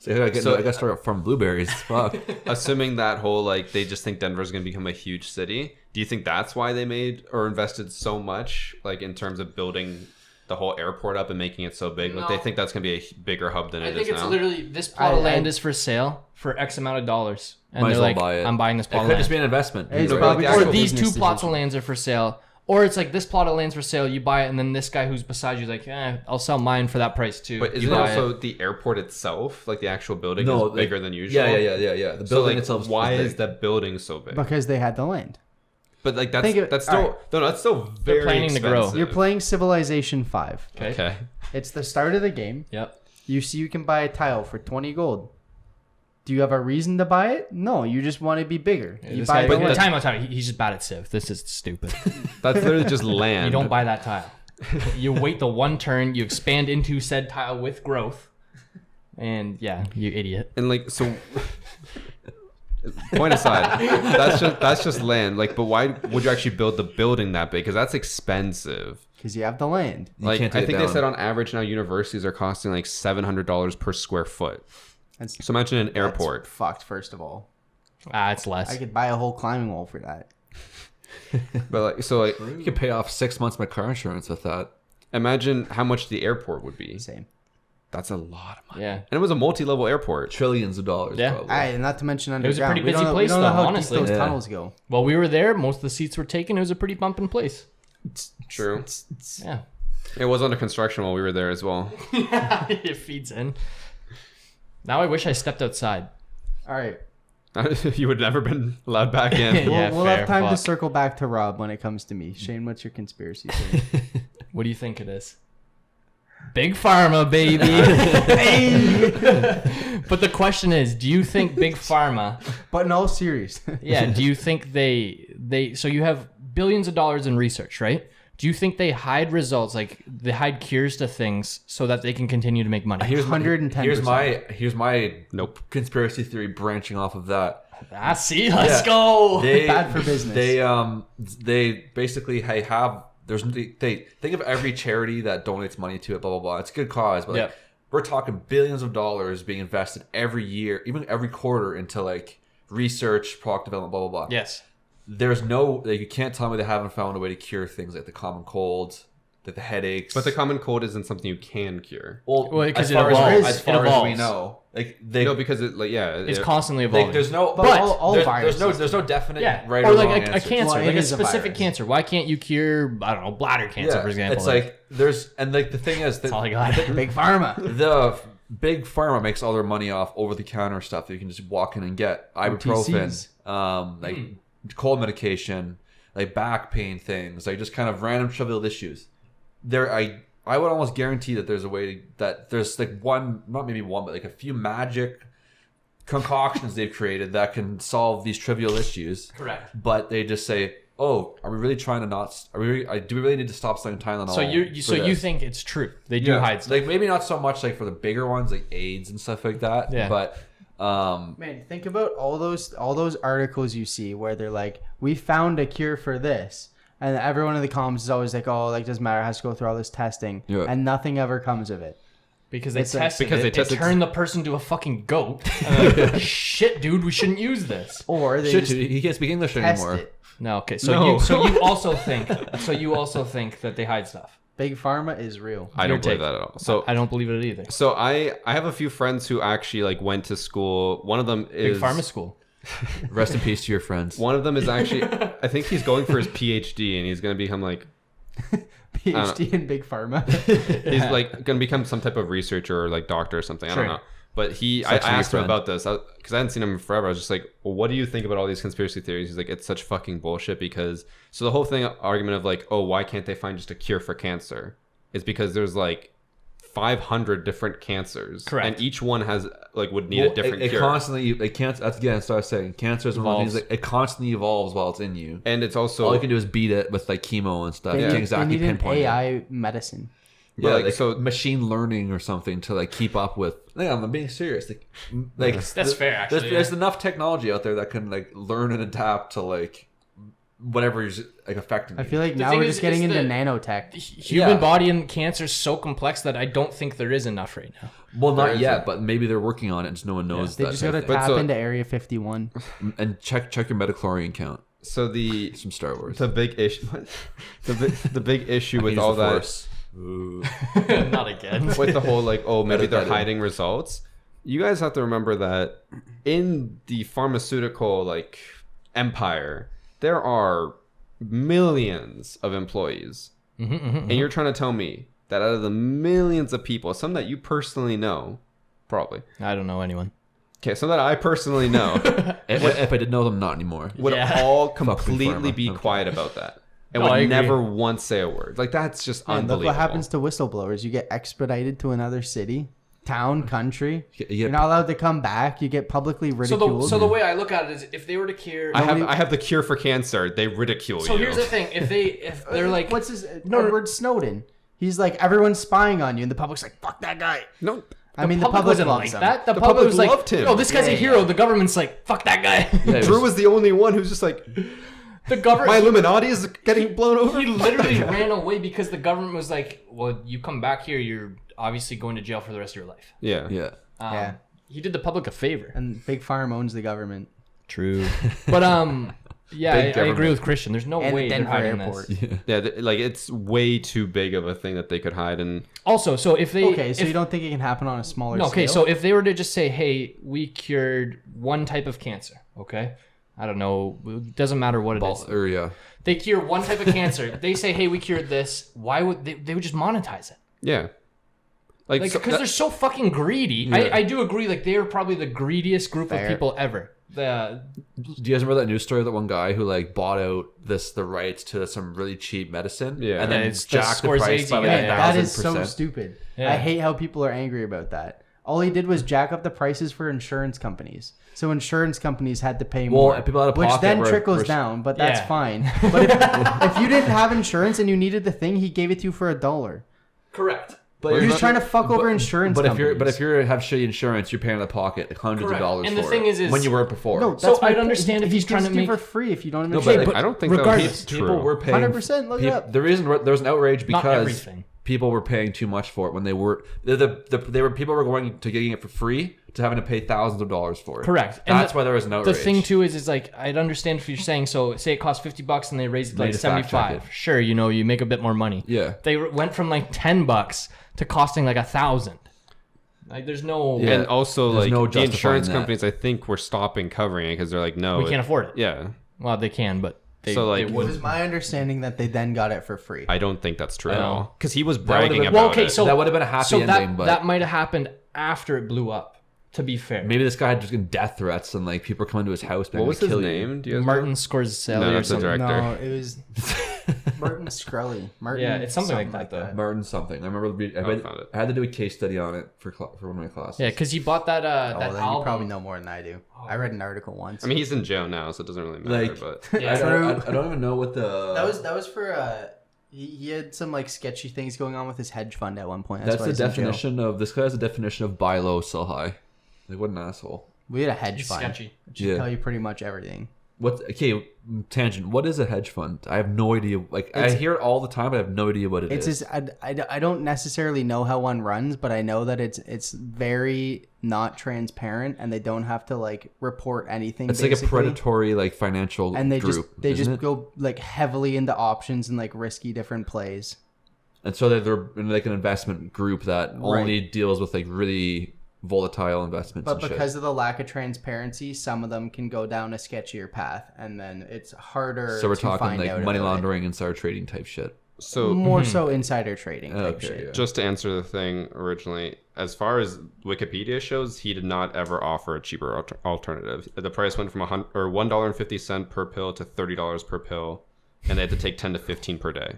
So I got started from blueberries. Fuck. assuming that whole like they just think Denver's going to become a huge city, do you think that's why they made or invested so much like in terms of building the whole airport up and making it so big? Like they No. think that's going to be a bigger hub than I it think is it's now? literally this plot of I- land is for sale for X amount of dollars, and Might as they're well like, buy it. "I'm buying this It plot could of just land." be an investment. It's Either way. probably Like, just Or a these business two plots of decision. lands are for sale. Or it's like this plot of land's for sale, you buy it, and then this guy who's beside you is like, I'll sell mine for that price too. But You isn't it buy also the airport itself, like the actual building, No, is like- bigger than usual? Yeah. The building So like, itself. why big. is that building so big? Because they had the land. But like Think of- that's all still no, that's still very planning to grow. expensive. You're playing Civilization 5. Okay. It's the start of the game. Yep. You see you can buy a tile for 20 gold. Do you have a reason to buy it? No, you just want to be bigger. You This buy guy, the but land. time out. He's just bad at Civ. This is stupid. That's literally just land. You don't buy that tile. You wait the one turn, you expand into said tile with growth. And yeah, you idiot. And like so point aside, that's just land. Like, but why would you actually build the building that big? Because that's expensive. Because you have the land. You Like can't I take it think they down. said on average now universities are costing like $700 per square foot. That's, So imagine an that's airport. fucked, first of all. It's less. I could buy a whole climbing wall for that. But like so like You could pay off 6 months of my car insurance with that. imagine how much the airport would be. Same. That's a lot of money. Yeah. And it was a multi-level airport. Trillions of dollars. Yeah. Probably. Aye, not to mention underground. was a pretty We don't busy know- place, we don't know though, how honestly. deep those Yeah. tunnels go. While we were there, most of the seats were taken. It was a pretty bumping place. True. Yeah. It was under construction while we were there as well. It feeds in. Now I wish I stepped outside. All right. You would never been allowed back in. Yeah, We'll fair, have time to fuck. circle back to Rob when it comes to me. Shane, what's your conspiracy theory? What do you think it is? Big Pharma, baby. But the question is, do you think Big Pharma? But in all serious. Yeah. Do you think they? So you have billions of dollars in research, right? Do you think they hide results, like they hide cures to things, so that they can continue to make money? Here's my 110%. here's my Nope. conspiracy theory branching off of that. Ah, see, let's Yeah. go. Bad for business. They basically have they think of every charity that donates money to it, blah blah blah. It's a good cause, but like, Yep. we're talking billions of dollars being invested every year, even every quarter, into like research, product development, blah blah blah. Yes. There's no like, you can't tell me they haven't found a way to cure things like the common cold, like the headaches. But the common cold isn't something you can cure. Well, 'cause as it far evolves. as It we evolves. know, like they No, because it like yeah, It's it- constantly evolving. like, there's no But all there's viruses. no definite yeah, right or or like wrong a answer. cancer, Well, like it a is a specific virus. cancer. Why can't you cure, I don't know, bladder cancer, for example? It's like there's and like the thing is that's all I got. Big Pharma. the big pharma makes all their money off over the counter stuff that you can just walk in and get ibuprofen, OTCs. like cold medication, like back pain things, like just kind of random trivial issues. I would almost guarantee that there's a way that there's like one, not maybe one, but like a few magic concoctions they've created that can solve these trivial issues. Correct. But they just say, "Oh, are we really trying to not? Do we really need to stop selling Tylenol?" So you for you this?" think it's true? They do hide stuff. Like maybe not so much like for the bigger ones like AIDS and stuff like that. Yeah. But Man, think about all those articles you see where they're like, "We found a cure for this," and everyone in the comments is always like, "Oh, like doesn't matter, it has to go through all this testing," Yeah. and nothing ever comes of it. Because they It's like- tested because it, they tested- turned the person to a fucking goat. And they're like, shit, dude, we shouldn't use this. Or they shit, just dude, he can't speak English test anymore. it. No, okay. So No. you also think that they hide stuff. Big Pharma is real. I Your don't believe take. that at all. So I don't believe it either. so I have a few friends who actually like went to school. One of them Big is pharma school. Rest in peace to your friends. One of them is actually I think he's going for his PhD and he's going to become like PhD in Big Pharma. he's like going to become some type of researcher or like doctor or something. I Sure. don't know. But I Such a asked him friend. about this because I hadn't seen him in forever. I was just like, well, what do you think about all these conspiracy theories? He's like, it's such fucking bullshit because so the whole thing argument of like, oh, why can't they find just a cure for cancer? Is because there's like 500 different cancers. Correct. And each one has like would need a different it cure. constantly it can't. That's again. That's what I was saying. Cancer is one of the Evolves. things that it constantly evolves while it's in you. And it's also All you can do is beat it with like chemo and stuff. They You need, can exactly they need an pinpoint it. AI medicine. Yeah, like, like so- machine learning or something to like keep up with. Like, I'm being serious. Like That's fair, actually, There's yeah. enough technology out there that can like learn and adapt to like whatever is like affecting you. I feel like The now thing we're is- just getting is into the- nanotech. Human Yeah. body and cancer is so complex that I don't think there is enough right now. well, There not is yet, a- but maybe they're working on it and just no one knows They that. just type gotta thing. tap so- into Area 51. And check your metachlorian count. so the Some Star Wars. the big issue the big issue with Use all the that Force. Ooh. Not again. with the whole like, oh, maybe Edit they're that in. hiding results. You guys have to remember that in the pharmaceutical like empire, there are millions of employees, and you're trying to tell me that out of the millions of people, some that you personally know, probably I don't know anyone. okay, some that I personally know If I didn't know them, not anymore. would Yeah. all Big completely Pharma. be Okay. quiet about that. And No, I would agree. never once say a word. Like that's just And unbelievable. look what happens to whistleblowers. You get expedited to another city, town, country. You You're not allowed to come back. You get publicly So ridiculed. the way I look at it is, if they were to cure, I have the cure for cancer. They ridicule so you. here's the thing: if they're like, what's his Edward Snowden? He's like, everyone's spying on you, and the public's like, fuck that guy. no. I mean, the public wasn't loves like him. that. The, The public public was like, loved him. "Oh, this guy's a Yeah, hero." yeah. The government's like, "Fuck that guy." Yeah, it Drew was the only one who's just like, The government. my Illuminati is getting blown over. He literally ran away because the government was like, "Well, you come back here, you're obviously going to jail for the rest of your life." Yeah. Yeah. He did the public a favor. And Big Pharma owns the government. True. But Yeah, big I agree government. with Christian. There's no And way the they're Denver hiding airport. this. Yeah, like it's way too big of a thing that they could hide. And Also, so if they Okay, so if, you don't think it can happen on a smaller no, okay, scale? so if they were to just say, "Hey, we cured one type of cancer," okay, I don't know, it doesn't matter what it is. Or yeah. They cure one type of cancer. They say, "Hey, we cured this." Why would they would just monetize it? yeah, Like, so because that- they're so fucking greedy. Yeah. I do agree. Like, they are probably the greediest group Fair. of people ever. The Do you guys remember that news story of that one guy who like bought out the rights to some really cheap medicine? Yeah. And then It's the jacked the price Scorsese by like guy. That is so 1,000%. stupid. Yeah. I hate how people are angry about that. All he did was jack up the prices for insurance companies. So insurance companies had to pay Well, more. and people out of which pocket then were- trickles were- down, but that's Yeah. fine. But if you didn't have insurance and you needed the thing, he gave it to you for $1. correct. But You're you're just trying to fuck over insurance But companies. if you have shitty insurance, you're paying out of pocket like hundreds Correct. of dollars And the for thing it is when you weren't before. no, So that's my I'd point. understand if He he's trying gives to it you make- for free if you don't have No, insurance. but, like, I don't think that regardless, was true. people were paying 100%, look it up. The reason there was an outrage Not because everything. people were paying too much for it when they were people were going to getting it for free to having to pay thousands of dollars for it. Correct. And That's why there was an outrage. The thing too is like I'd understand if you're saying so. Say it costs $50 and they raise it to Need like to fact check 75. it. Sure, you make a bit more money. Yeah. They went from like $10 to costing like 1,000. Like there's no. Yeah. And also, There's like no the justifying insurance that. companies, I think were stopping covering it because they're like, no, We can't afford it. Yeah, Well, they can, but they, So, like, they It wouldn't. was my understanding that they then got it for free. I don't think that's true at No. all. Because he was would've bragging been- about Well, okay, it. so That would've been a happy so ending, but- that might have happened after it blew up. To be fair, Maybe this guy had just getting death threats and like people were coming to his house. what was his name? Do you guys Martin know? Scorsese No, or that's a something. director. No, it was Martin Scully. Martin Yeah, it's something like that, though. Martin something. I remember found it. I had to do a case study on it for one of my classes. Yeah, because he bought that Oh, that then album. you probably know more than I do. I read an article once. I mean, he's in jail now, so it doesn't really matter. Like- But Yeah. I don't even know what the that was for he had some like sketchy things going on with his hedge fund at one point. that's why the he's in jail. definition of this guy has a definition of buy low, sell high. Like what an asshole. We had a hedge It's fund. sketchy. Which should Yeah. tell you pretty much everything. What? Okay, tangent. What is a hedge fund? I have no idea. Like I hear it all the time, but I have no idea what it is. It's just I don't necessarily know how one runs, but I know that it's very not transparent, and they don't have to like report anything. It's like a basically. predatory like financial and they group. just isn't it? go like heavily into options and like risky different plays. And so they're in like an investment group that only deals with like really volatile investments. But and shit. because of the lack of transparency, some of them can go down a sketchier path, and then it's harder. So we're to talking find like out money about it. laundering, insider trading type shit. so More so insider trading type Okay, shit. yeah. just to answer the thing originally, as far as Wikipedia shows, he did not ever offer a cheaper alternative. The price went from $1.50 per pill to $30 per pill, and they had to take 10 to 15 per day.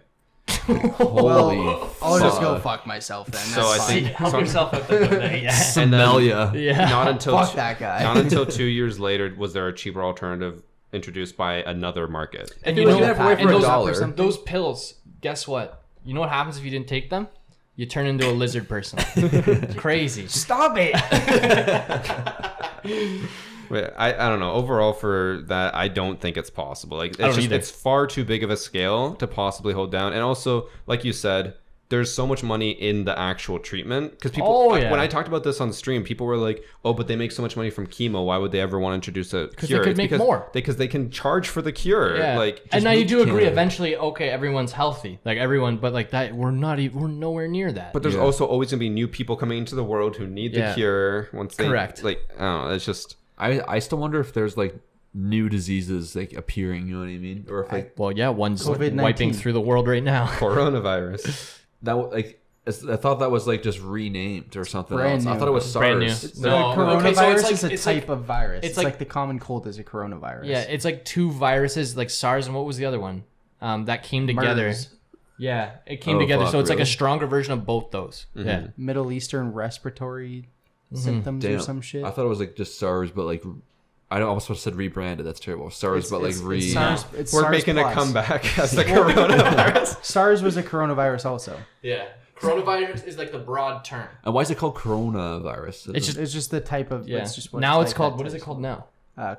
Holy I'll just fuck. go fuck myself then. So That's I fine. think Help yourself out there. Yeah. And then- Somalia. Yeah. not until Fuck that guy. not until 2 years later was there a cheaper alternative introduced by another market. And If you it was know, gonna have to wait and for a those, dollar. those pills, guess what? You know what happens if you didn't take them? You turn into a lizard person. Crazy. Stop it. Wait, I don't know. Overall, for that, I don't think it's possible. Like, don't it's just either. it's far too big of a scale to possibly hold down. And also, like you said, there's so much money in the actual treatment because people. Oh, yeah. When I talked about this on stream, people were like, "Oh, but they make so much money from chemo. Why would they ever want to introduce a cure?" they could It's make because more. Because they can charge for the cure. Yeah. Like, and now you do agree. can. Eventually, okay, everyone's healthy, like everyone, but like that, we're nowhere near that. but there's Yeah. also always gonna be new people coming into the world who need the Yeah. cure once they Correct. Like, I don't know. It's just. I still wonder if there's like new diseases like appearing. You know what I mean? Or if like well, yeah, one's COVID-19. wiping through the world right now. Coronavirus. that like I thought that was like just renamed or something Brand else. I new. thought it was Brand new. SARS. The No. coronavirus Okay, so it's like- is a it's type of virus. it's It's like- like the common cold is a coronavirus. Yeah, it's like two viruses, like SARS and what was the other one? That came together. MERS. Yeah, it came Oh, together. fuck, so it's like a really? stronger version of both those. Yeah. Middle Eastern respiratory symptoms Damn. or some shit. I thought it was like just SARS, but like I almost said rebranded. That's terrible. SARS, but like it's SARS, it's We're SARS making a plus. comeback as the coronavirus. SARS was a coronavirus also. Yeah. Coronavirus is like the broad term. And why is it called coronavirus? It's just It's just the type of. yeah. It's just what Now the it's type called that what is it is. called now?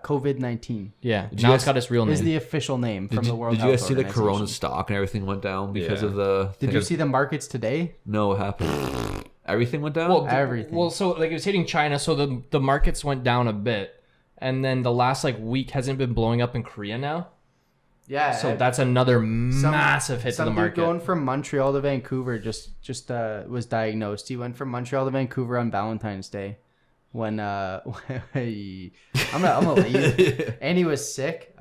COVID-19 Yeah. you Now guys- it's got its real name. is the official name from did the you, World did you guys Health see the Organization. Corona stock and everything went down because Yeah. of the? Did you see the markets today? No, what happened? Everything went down. well, Everything. Well, so like it was hitting China, so the markets went down a bit, and then the last like week hasn't been blowing up in Korea now. Yeah. So that's another massive hit to Some the dude market. going from Montreal to Vancouver just was diagnosed. He went from Montreal to Vancouver on Valentine's Day when I'm gonna leave. And he was sick.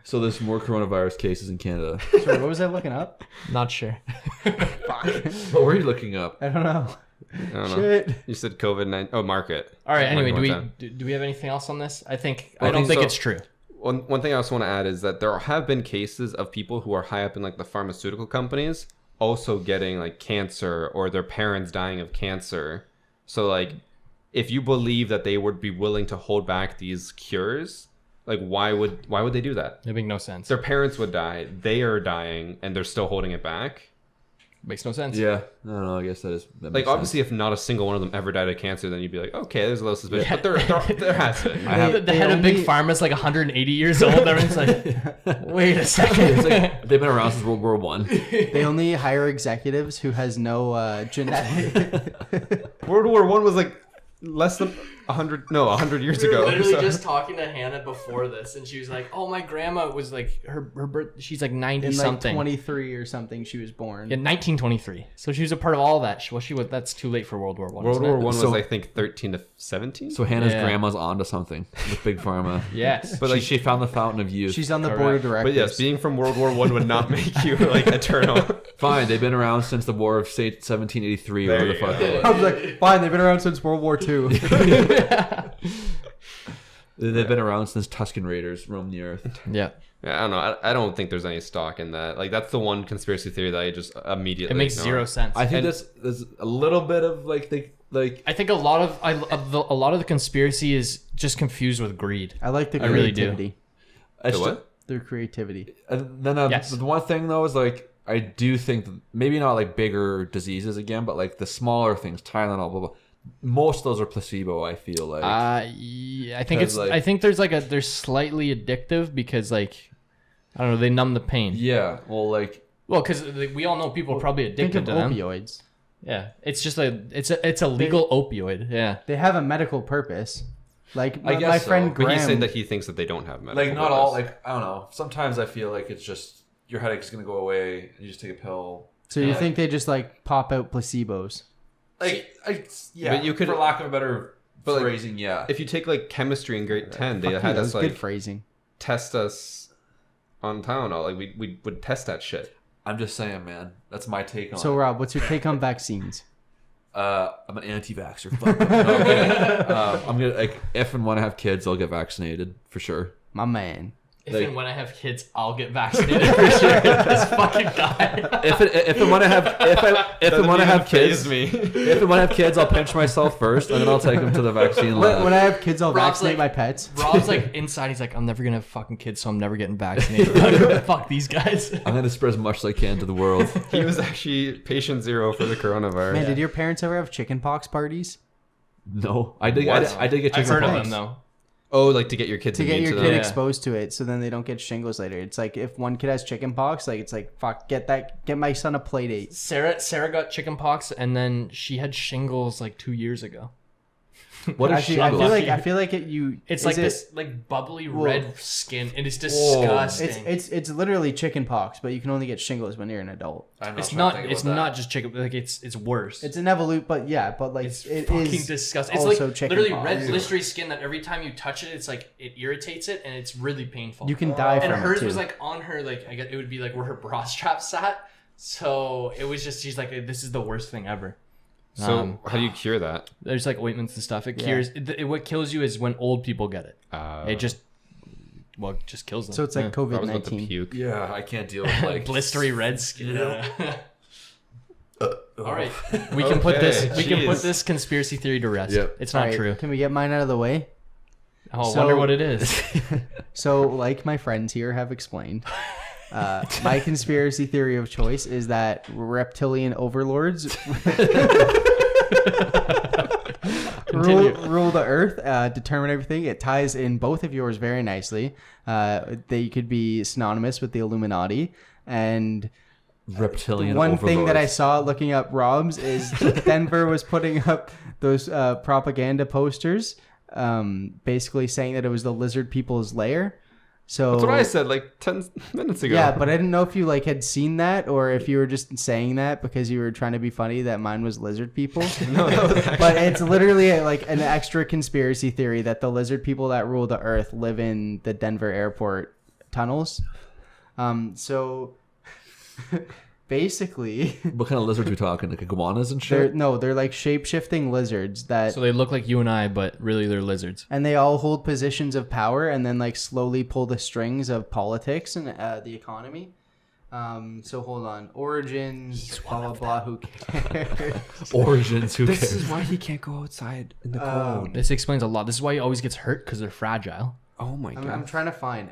So there's more coronavirus cases in Canada. Sorry, what was I looking up? Not sure. What were you looking up? I don't know. I don't know. Shit. You said COVID-19. Oh, market. All right. Anyway, Market do we have anything else on this? I think Well, I don't I think think so. it's true. One thing I also want to add is that there have been cases of people who are high up in like the pharmaceutical companies also getting like cancer or their parents dying of cancer. So like, if you believe that they would be willing to hold back these cures, like why would they do that? It makes no sense. Their parents would die, they are dying, and they're still holding it back. Makes no sense. Yeah, I don't know. I guess that Like makes obviously, if not a single one of them ever died of cancer, then you'd be like, okay, there's a little suspicion. But there has been. The head of Big Pharma is like 180 years old. Everyone's like, wait a second. It's like they've been around since World War One. They only hire executives who has no genetic. World War One was like less than 100 years We were ago. literally so- just talking to Hannah before this, and she was like, "Oh, my grandma was like her birth. She's like 90 In like something. 23 or something, she was born. In 1923. So she was a part of all that. Well, she was. That's too late for World War One. World War One was So- I think 13 to 17. So Hannah's Yeah. grandma's onto something with Big Pharma. Yes. But like, she found the fountain of youth. She's on the Correct. board of directors. but yes, being from World War One would not make you like eternal. Fine, they've been around since the War of 1783 or There whatever the you fuck go. it I was. was like, fine, they've been around since World War II. They've been around since Tuscan Raiders roamed the earth. Yeah. Yeah, I don't know. I don't think there's any stock in that. Like that's the one conspiracy theory that I just immediately. It makes ignore. zero sense. I think And- there's a little bit of like I think a lot of the conspiracy is just confused with greed. I like the I really do. creativity. it's The what? Their creativity. And then Yes. the one thing though is like I do think that maybe not like bigger diseases again, but like the smaller things, Tylenol, blah blah. Most of those are placebo. I feel like. Yeah, I think 'Cause, like- I think they're slightly addictive because like, I don't know, they numb the pain. Yeah. Well, like Well, because we all know people are probably Think addicted of to them. opioids. Yeah, it's just it's a legal opioid. Yeah. They have a medical purpose. Like I my guess so, friend But Graham. he said that he thinks that they don't have medical. like not all purpose. like I don't know. Sometimes I feel like it's just your headache's gonna go away. And you just take a pill. so you Yeah. think they just like pop out placebos? Yeah. But you could- for lack of a better But, like, phrasing, yeah. If you take like chemistry in grade 10, they Fuck had you, that us was like good phrasing. test us on Tylenol. Like we would test that shit. I'm just saying, man. That's my take on So it. Rob, what's your take on vaccines? I'm an anti-vaxxer. Fuck them. No, I'm kidding. I'm gonna like if and when I have kids, I'll get vaccinated for sure. My man. If Like- and when I have kids, I'll get vaccinated for sure. This fucking guy. If and when I have kids, me. if and when I have kids, I'll pinch myself first, and then I'll take them to the vaccine lab. When I have kids, I'll Rob's vaccinate like- my pets. Rob's like inside. He's like, I'm never gonna have fucking kids, so I'm never getting vaccinated. Fuck these guys. I'm gonna spread as much as I can to the world. He was actually patient zero for the coronavirus. Man, did your parents ever have chickenpox parties? No, I did. What? I did get I've chicken heard of pox. them though. Oh, like to get your kids To get immune your to kid them. Yeah. exposed to it, so then they don't get shingles later. It's like if one kid has chickenpox, like it's like fuck, get my son a play date. Sarah got chickenpox and then she had shingles like 2 years ago. What is Actually, shingles? I feel like you. It's is like it- this like bubbly Whoa. red skin. It is disgusting. It's literally chickenpox, but you can only get shingles when you're an adult. I'm It's trying to not. think It's about that. not just chicken. Like it's worse. It's an evolute, but yeah, but like It's it fucking is disgusting. It's also like chicken literally pox. red blistery skin that every time you touch it, it's like it irritates it and it's really painful. You can die and from hers it too. was like on her like I guess it would be like where her bra strap sat. So it was just she's like this is the worst thing ever. So how do you cure that? There's like ointments and stuff. It Yeah. cures. What kills you is when old people get it. It just just kills them. So it's like I COVID was about to 19. puke. Yeah, I can't deal with like blistery red skin. All right, we Okay, can put this. We can put jeez. this conspiracy theory to rest. Yep. It's not Alright, true. Can we get mine out of the way? Oh, I So- wonder what it is. So, like my friends here have explained, my conspiracy theory of choice is that reptilian overlords rule the earth, determine everything. It ties in both of yours very nicely. They could be synonymous with the Illuminati. And reptilian. one thing that I overlords. saw looking up Rob's is Denver was putting up those propaganda posters, basically saying that it was the lizard people's lair. So That's what I said like 10 minutes ago. Yeah, but I didn't know if you like had seen that or if you were just saying that because you were trying to be funny that mine was lizard people. No, that was actually... But it's literally like an extra conspiracy theory that the lizard people that rule the earth live in the Denver airport tunnels. So basically, What kind of lizards are we talking? Like iguanas and they're shit? they're like shape-shifting lizards that So they look like you and I, but really they're lizards. and they all hold positions of power and then like slowly pull the strings of politics and the economy. So hold on. Origins, blah blah blah. Who cares? Origins, who cares? why he can't go outside in the This explains a lot. This is why he always gets hurt, because they're fragile. Oh my I'm trying to find.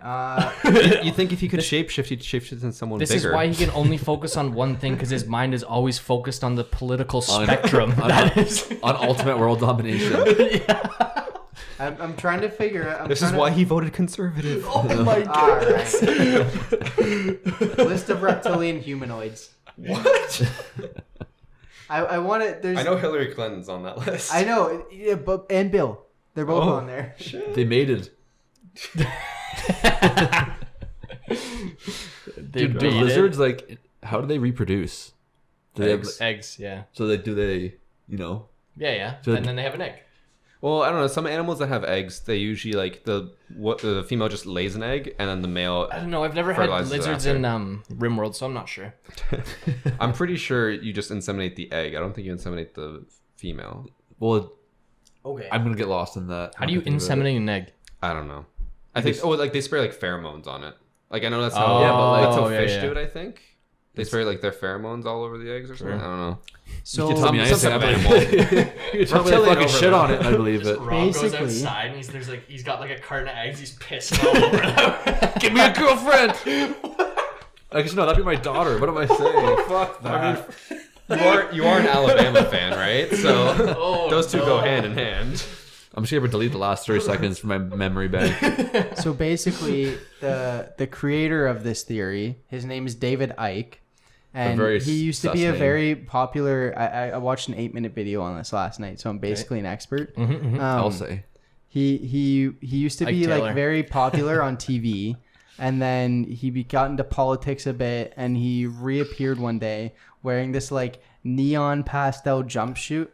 You think if he could shapeshift, he'd shapeshift into someone This bigger? is why he can only focus on one thing, because his mind is always focused on the political spectrum. That is. On ultimate world domination. I'm trying to figure out. This is why he voted conservative. Oh my All right. List of reptilian humanoids. What? I want to. There's. I know Hillary Clinton's on that list. I know. Yeah, but and Bill, they're both Oh. on there. They mated. Dude, do lizards, like, how do they reproduce? Do they have, Eggs, yeah. so they do they, you know? Yeah. So- And then they have an egg. Well, I don't know. Some animals that have eggs, they usually like the female just lays an egg, and then the male. I don't know. I've never had Fertilizes it lizards after. in RimWorld, so I'm not sure. I'm pretty sure you just inseminate the egg. I don't think you inseminate the female. Well, Okay. I'm gonna get lost in that. How do you inseminate an egg? I don't know. I think like they spray like pheromones on it. Like I know that's how Oh, yeah, but, like, that's how yeah, fish yeah. do it. I think they spray like their pheromones all over the eggs or something. Sure. I don't know. So You can tell me some anything. type of You tell me to Reptilian fucking shit on overlord. it, and I believe it. Rob goes Basically- outside and he's got like a carton of eggs. He's pissing all over them. Give me a girlfriend. I guess no, that'd be my daughter. What am I saying? Fuck that. You are an Alabama fan, right? So Oh, those two go no. hand in hand. I'm just gonna delete the last 30 seconds from my memory bank. So basically, the creator of this theory, his name is David Icke, and very he used to sus be a name. very popular. I watched an 8-minute video on this last night, so I'm basically an expert. I'll say. He used to Ike be Taylor. like very popular on TV, and then got into politics a bit, and he reappeared one day wearing this like neon pastel jumpsuit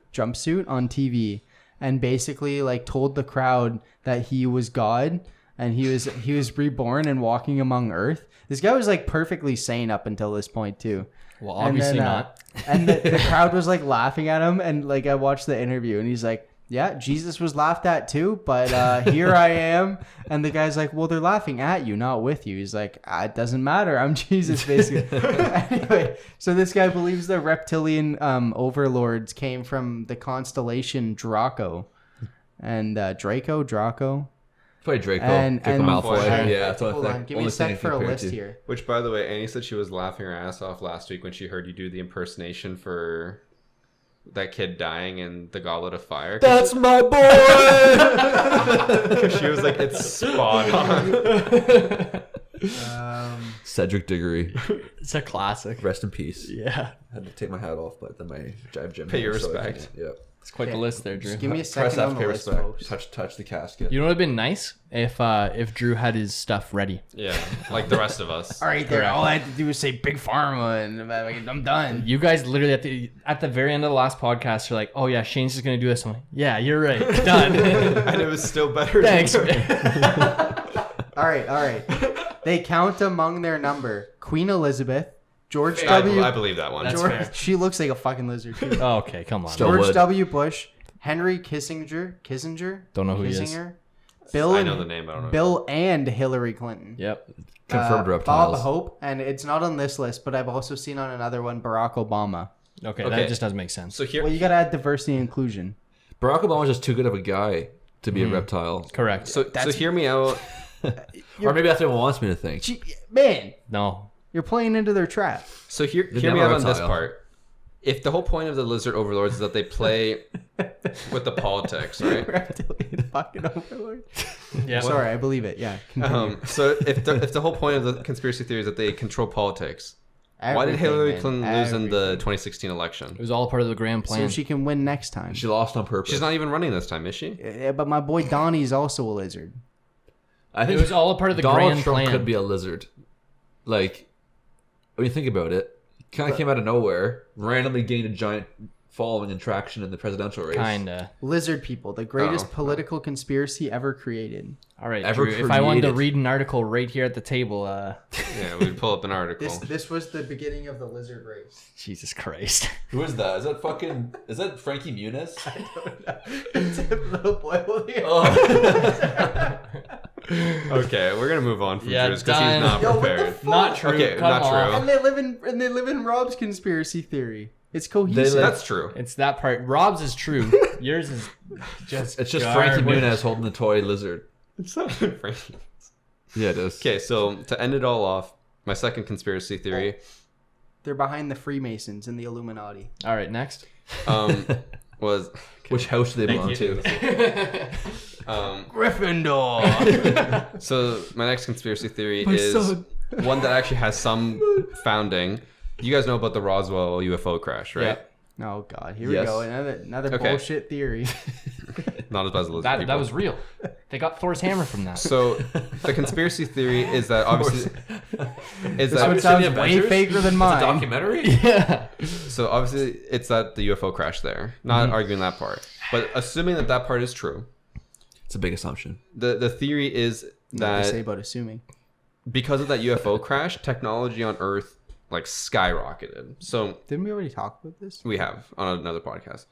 on TV, and basically like told the crowd that he was God and he was reborn and walking among Earth. This guy was like perfectly sane up until this point too. Well, And obviously then, not. And the crowd was like laughing at him, and like I watched the interview, and he's like, "Yeah, Jesus was laughed at too, but here I am." And the guy's like, "Well, they're laughing at you, not with you." He's like, "It doesn't matter. I'm Jesus, basically." Anyway, so this guy believes the reptilian overlords came from the constellation Draco, and Draco. Probably Draco. And- Draco and- Malfoy. and- Yeah, that's what Hold I on, think. give me Only a thing I sec for a compare it list to. here. Which, by the way, Annie said she was laughing her ass off last week when she heard you do the impersonation for that kid dying in the Goblet of Fire. That's my boy. She was like, "It's spot on." Cedric Diggory, It's a classic. rest in peace. Yeah. I had to take my hat off, but then my jive gym. Pay your so I respect. can't- Yep. It's quite the Okay. list there, Drew. Just give me a Press second on the FK list, respect. folks. Touch the casket. You know what would have been nice if Drew had his stuff ready. Yeah, like the rest of us. All right, there. Correct. All I had to do was say Big Pharma, and I'm done. You guys literally at the very end of the last podcast, you're like, "Oh yeah, Shane's just gonna do this." I'm like, "Yeah, you're right. Done." And it was still better. Thanks. All right. They count among their number Queen Elizabeth, George I W. believe that one. That's George, fair. she looks like a fucking lizard. Too. Oh, okay, come on. Still George would. W. Bush, Henry Kissinger. Don't know who he is. Kissinger, Bill. I and, know the name, but I don't know. Bill and Hillary Clinton. Yep. Confirmed Bob reptiles. Hope, and it's not on this list, but I've also seen on another one Barack Obama. Okay, Okay. that just doesn't make sense. So here, Well, you gotta add diversity and inclusion. Barack Obama's just too good of a guy to be a reptile. Correct. so hear me out. Or maybe that's what he wants me to think. Man, No. you're playing into their trap. So hear They're me never out on this reptile. part. If the whole point of the lizard overlords is that they play with the politics, right? Reptilian fucking overlord. Yeah. Sorry, I believe it. Yeah. continue. So if the whole point of the conspiracy theory is that they control politics, why did Everything, Hillary man. Clinton lose in the Everything. 2016 election? It was all part of the grand So plan. she can win next time. She lost on purpose. She's not even running this time, is she? Yeah, but my boy Donnie's also a lizard. I It think was all a part of the Donald grand Trump plan. could be a lizard. Like, when you think about it, he kind of came out of nowhere, randomly gained a giant following and traction in the presidential race. Kinda. Lizard people, the greatest Oh. political conspiracy ever created. All right, Ever Drew, if I wanted to created. read an article right here at the table, Yeah, we'd pull up an article. This was the beginning of the lizard race. Jesus Christ. Who is that? Is that Frankie Muniz? It's a little boy holding Okay, we're gonna move on from Yeah, Drew's because he's done. not Yo, what the prepared. fuck? Not true. Okay, Come not on. true. And they live in Rob's conspiracy theory. It's cohesive. That's true. It's that part. Rob's is true. Yours is just. It's just garbage. Frankie Muniz holding the toy lizard. It's not Frankie. Yeah, it is. Okay, so to end it all off, my second conspiracy theory They're behind the Freemasons and the Illuminati. All right, next. was Which house do they belong to? Gryffindor. so my next conspiracy theory is one that actually has some founding. You guys know about the Roswell UFO crash, right? Oh God, here Yes. we go. Another Okay. bullshit theory. Not as bad as the lizard That people. was real. They got Thor's hammer from that. So the conspiracy theory is that obviously is This one that sounds the way Avengers? faker than mine. Documentary? Yeah. so obviously it's that the UFO crash there. Not arguing that part, but assuming that that part is true. It's a big assumption. The theory is What to say that about assuming? because of that UFO crash, technology on Earth like skyrocketed. So Didn't we already talk about this? we have on another podcast.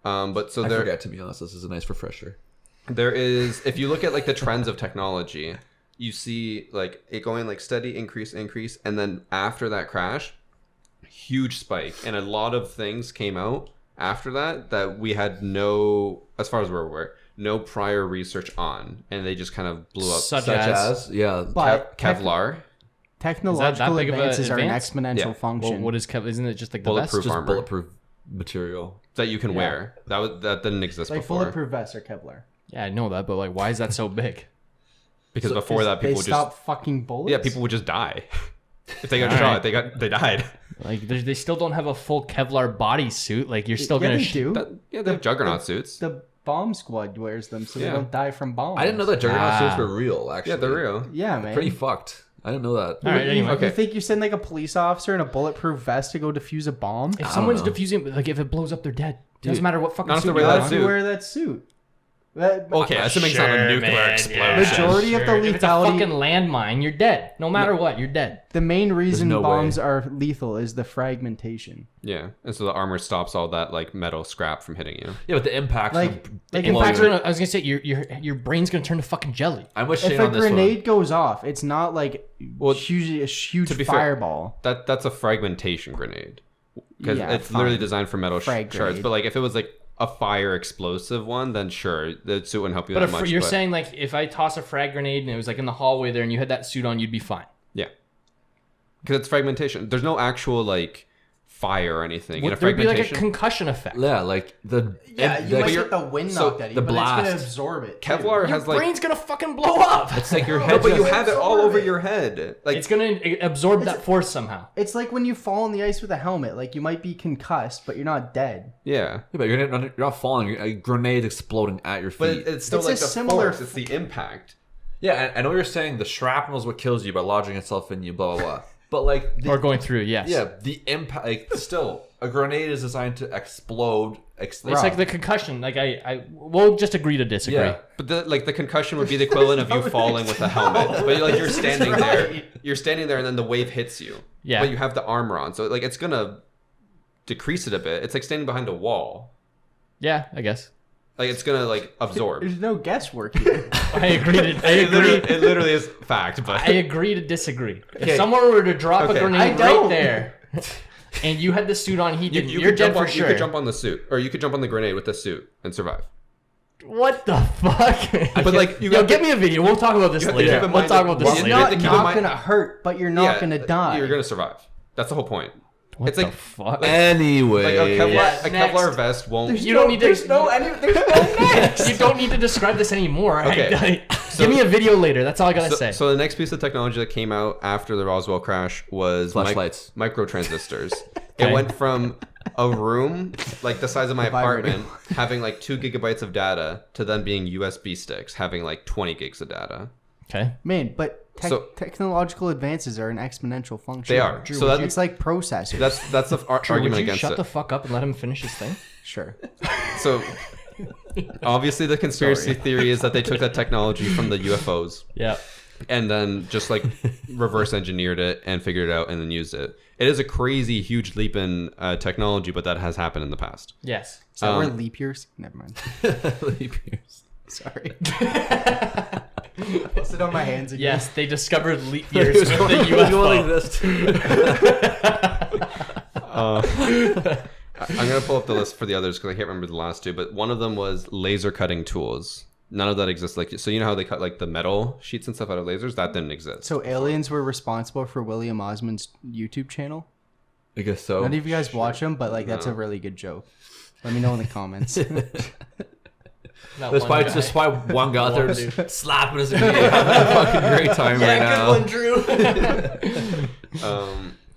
But so I there forget, to be honest. This is a nice refresher. there is, if you look at like the trends of technology, you see like it going like steady increase, and then after that crash, huge spike, and a lot of things came out after that we had no, as far as we're aware, no prior research on, and they just kind of blew up. Such Such as. as, yeah. But Kevlar, technological big of a advances are an advance? exponential Yeah. Well, function. what is Kev? Isn't it just like the vest? Bulletproof Just armor. bulletproof material. that you can wear. That didn't exist like before. bulletproof vests or Kevlar. Yeah, I know that, but like, why is that so big? Because So before that, They people would just stop fucking bullets. yeah, people would just die. If they got All shot, right. they died. Like, they still don't have a full Kevlar bodysuit. Like, you're still yeah, gonna. they do. Yeah, they have juggernaut suits. The bomb squad wears them so Yeah. they don't die from bombs. I didn't know that juggernaut Ah. suits were real, actually. Yeah, they're real. Yeah, man. Pretty fucked. I didn't know that. All right, anyway. Okay. You think you send like a police officer in a bulletproof vest to go defuse a bomb? If someone's know. defusing, like, if it blows up, they're dead. Doesn't matter what fucking Not if suit they're you wearing got that on. suit. Wear that suit. That, Okay, assuming it's not a nuclear explosion. Majority of the If it's a lethality- fucking landmine, you're dead. No matter what, you're dead. The main reason no bombs way. are lethal is the fragmentation. Yeah, and so the armor stops all that like metal scrap from hitting you. Yeah, but the impact. Like In if fact, a, I was gonna say your brain's gonna turn to fucking jelly. I'm with if Shane a on this grenade goes off, it's not like Well, a huge to be fair, fireball. That's a fragmentation grenade because Yeah, it's literally fine. designed for metal Frag shards. grenade. But like if it was like a fire explosive one, then sure, the suit wouldn't help you But that if much. you're but saying like if I toss a frag grenade and it was like in the hallway there and you had that suit on, you'd be fine. yeah, because it's fragmentation. There's no actual like fire or anything. Would In a there be like a fragmentation, concussion effect? one. Yeah, like the. Yeah, it- you might like, get the wind so knocked at you, the but it's gonna blast. absorb it. too. Kevlar Your has like brain's gonna fucking blow up. It's like your no, head. but you just- have it all over your head. Like It's gonna absorb that force somehow. It's like when you fall on the ice with a helmet. Like you might be concussed, but you're not dead. yeah. Yeah, but you're not falling. A grenade exploding at your feet. But it's still It's like a the similar force. It's the impact. yeah, I know what you're saying. The shrapnel is what kills you by lodging itself in you. Blah blah blah. But like, Or going through, yes. yeah, the impact. Like, still, a grenade is designed to explode. It's like the concussion. Like we'll just agree to disagree. Yeah. But the concussion would be the equivalent of you falling with a helmet. But like you're standing there, and then the wave hits you. Yeah. But you have the armor on, so like it's gonna decrease it a bit. It's like standing behind a wall. Yeah, I guess. Like it's gonna like absorb. There's no guesswork here. I agree. It literally is fact, but I agree to disagree. If Okay. someone were to drop Okay. a I grenade don't. right there, and you had the suit on, he didn't, you you're could dead jump for on, sure. You could jump on the suit, or you could jump on the grenade with the suit and survive. What the fuck? But like you Yo, got get me a video. We'll talk about this you have to later. keep in We'll mind talk that- about this Well, It's you later. have to not, keep in not mind- gonna hurt, but you're not gonna die. You're gonna survive. That's the whole point. What it's the like fuck? Anyway, like a Kevlar, Yeah, a next. Kevlar vest won't. You don't need to. There's no next. You don't need to describe this anymore. Okay. Give me a video later. That's all I gotta So, say. so the next piece of technology that came out after the Roswell crash was Flashlights. microtransistors. Okay. It went from a room like the size of my Vibrating. apartment having like 2 gigabytes of data to then being USB sticks having like 20 gigs of data. Okay. Man, but So- technological advances are an exponential function. They are. So that- it's like processors. That's the Would argument you against shut it. the fuck up and let him finish his thing? Sure. So obviously the conspiracy theory is that they took that technology from the UFOs Yeah. and then just like reverse engineered it and figured it out and then used it. It is a crazy huge leap in technology, but that has happened in the past. Yes. Is that where leap years? Never mind. Leap years. Sorry. Sit on my hands again. Yes, they discovered leap years with the UFO. I'm gonna pull up the list for the others because I can't remember the last two, but one of them was laser cutting tools. None of that exists. Like, so you know how they cut like the metal sheets and stuff out of lasers? That didn't exist. So aliens were responsible for William Osmond's YouTube channel. I guess so. None of you guys watch them, but like that's a really good joke. Let me know in the comments. That's why just why one guy out there just slapping his knee, having a fucking great time right now. Drew.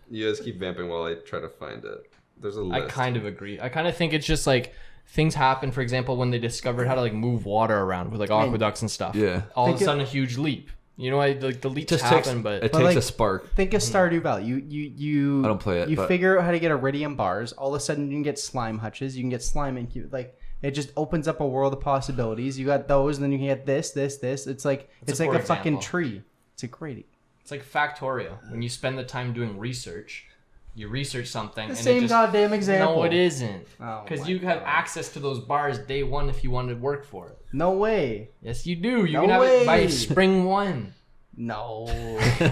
You guys keep vamping while I try to find it. There's a I list. kind of agree. I kind of think it's just like things happen. For example, when they discovered how to like move water around with like aqueducts and stuff. Yeah. All of Think a sudden, a huge leap. You know, like the leaps Just happen, takes, but it But, takes like, a spark. Think of Stardew Valley. You I don't play it, You but- figure out how to get iridium bars. All of a sudden, you can get slime hutches. You can get slime incubate. Like it just opens up a world of possibilities. You got those, and then you can get this. It's like That's it's a like poor a fucking example. tree. It's a great. it's like Factorio. When you spend the time doing research, you research something. The and same it just, goddamn example. No, it isn't. Oh Because my you have God. access to those bars day one if you want to work for it. No way. Yes, you do. You No can have it by way. spring one. No.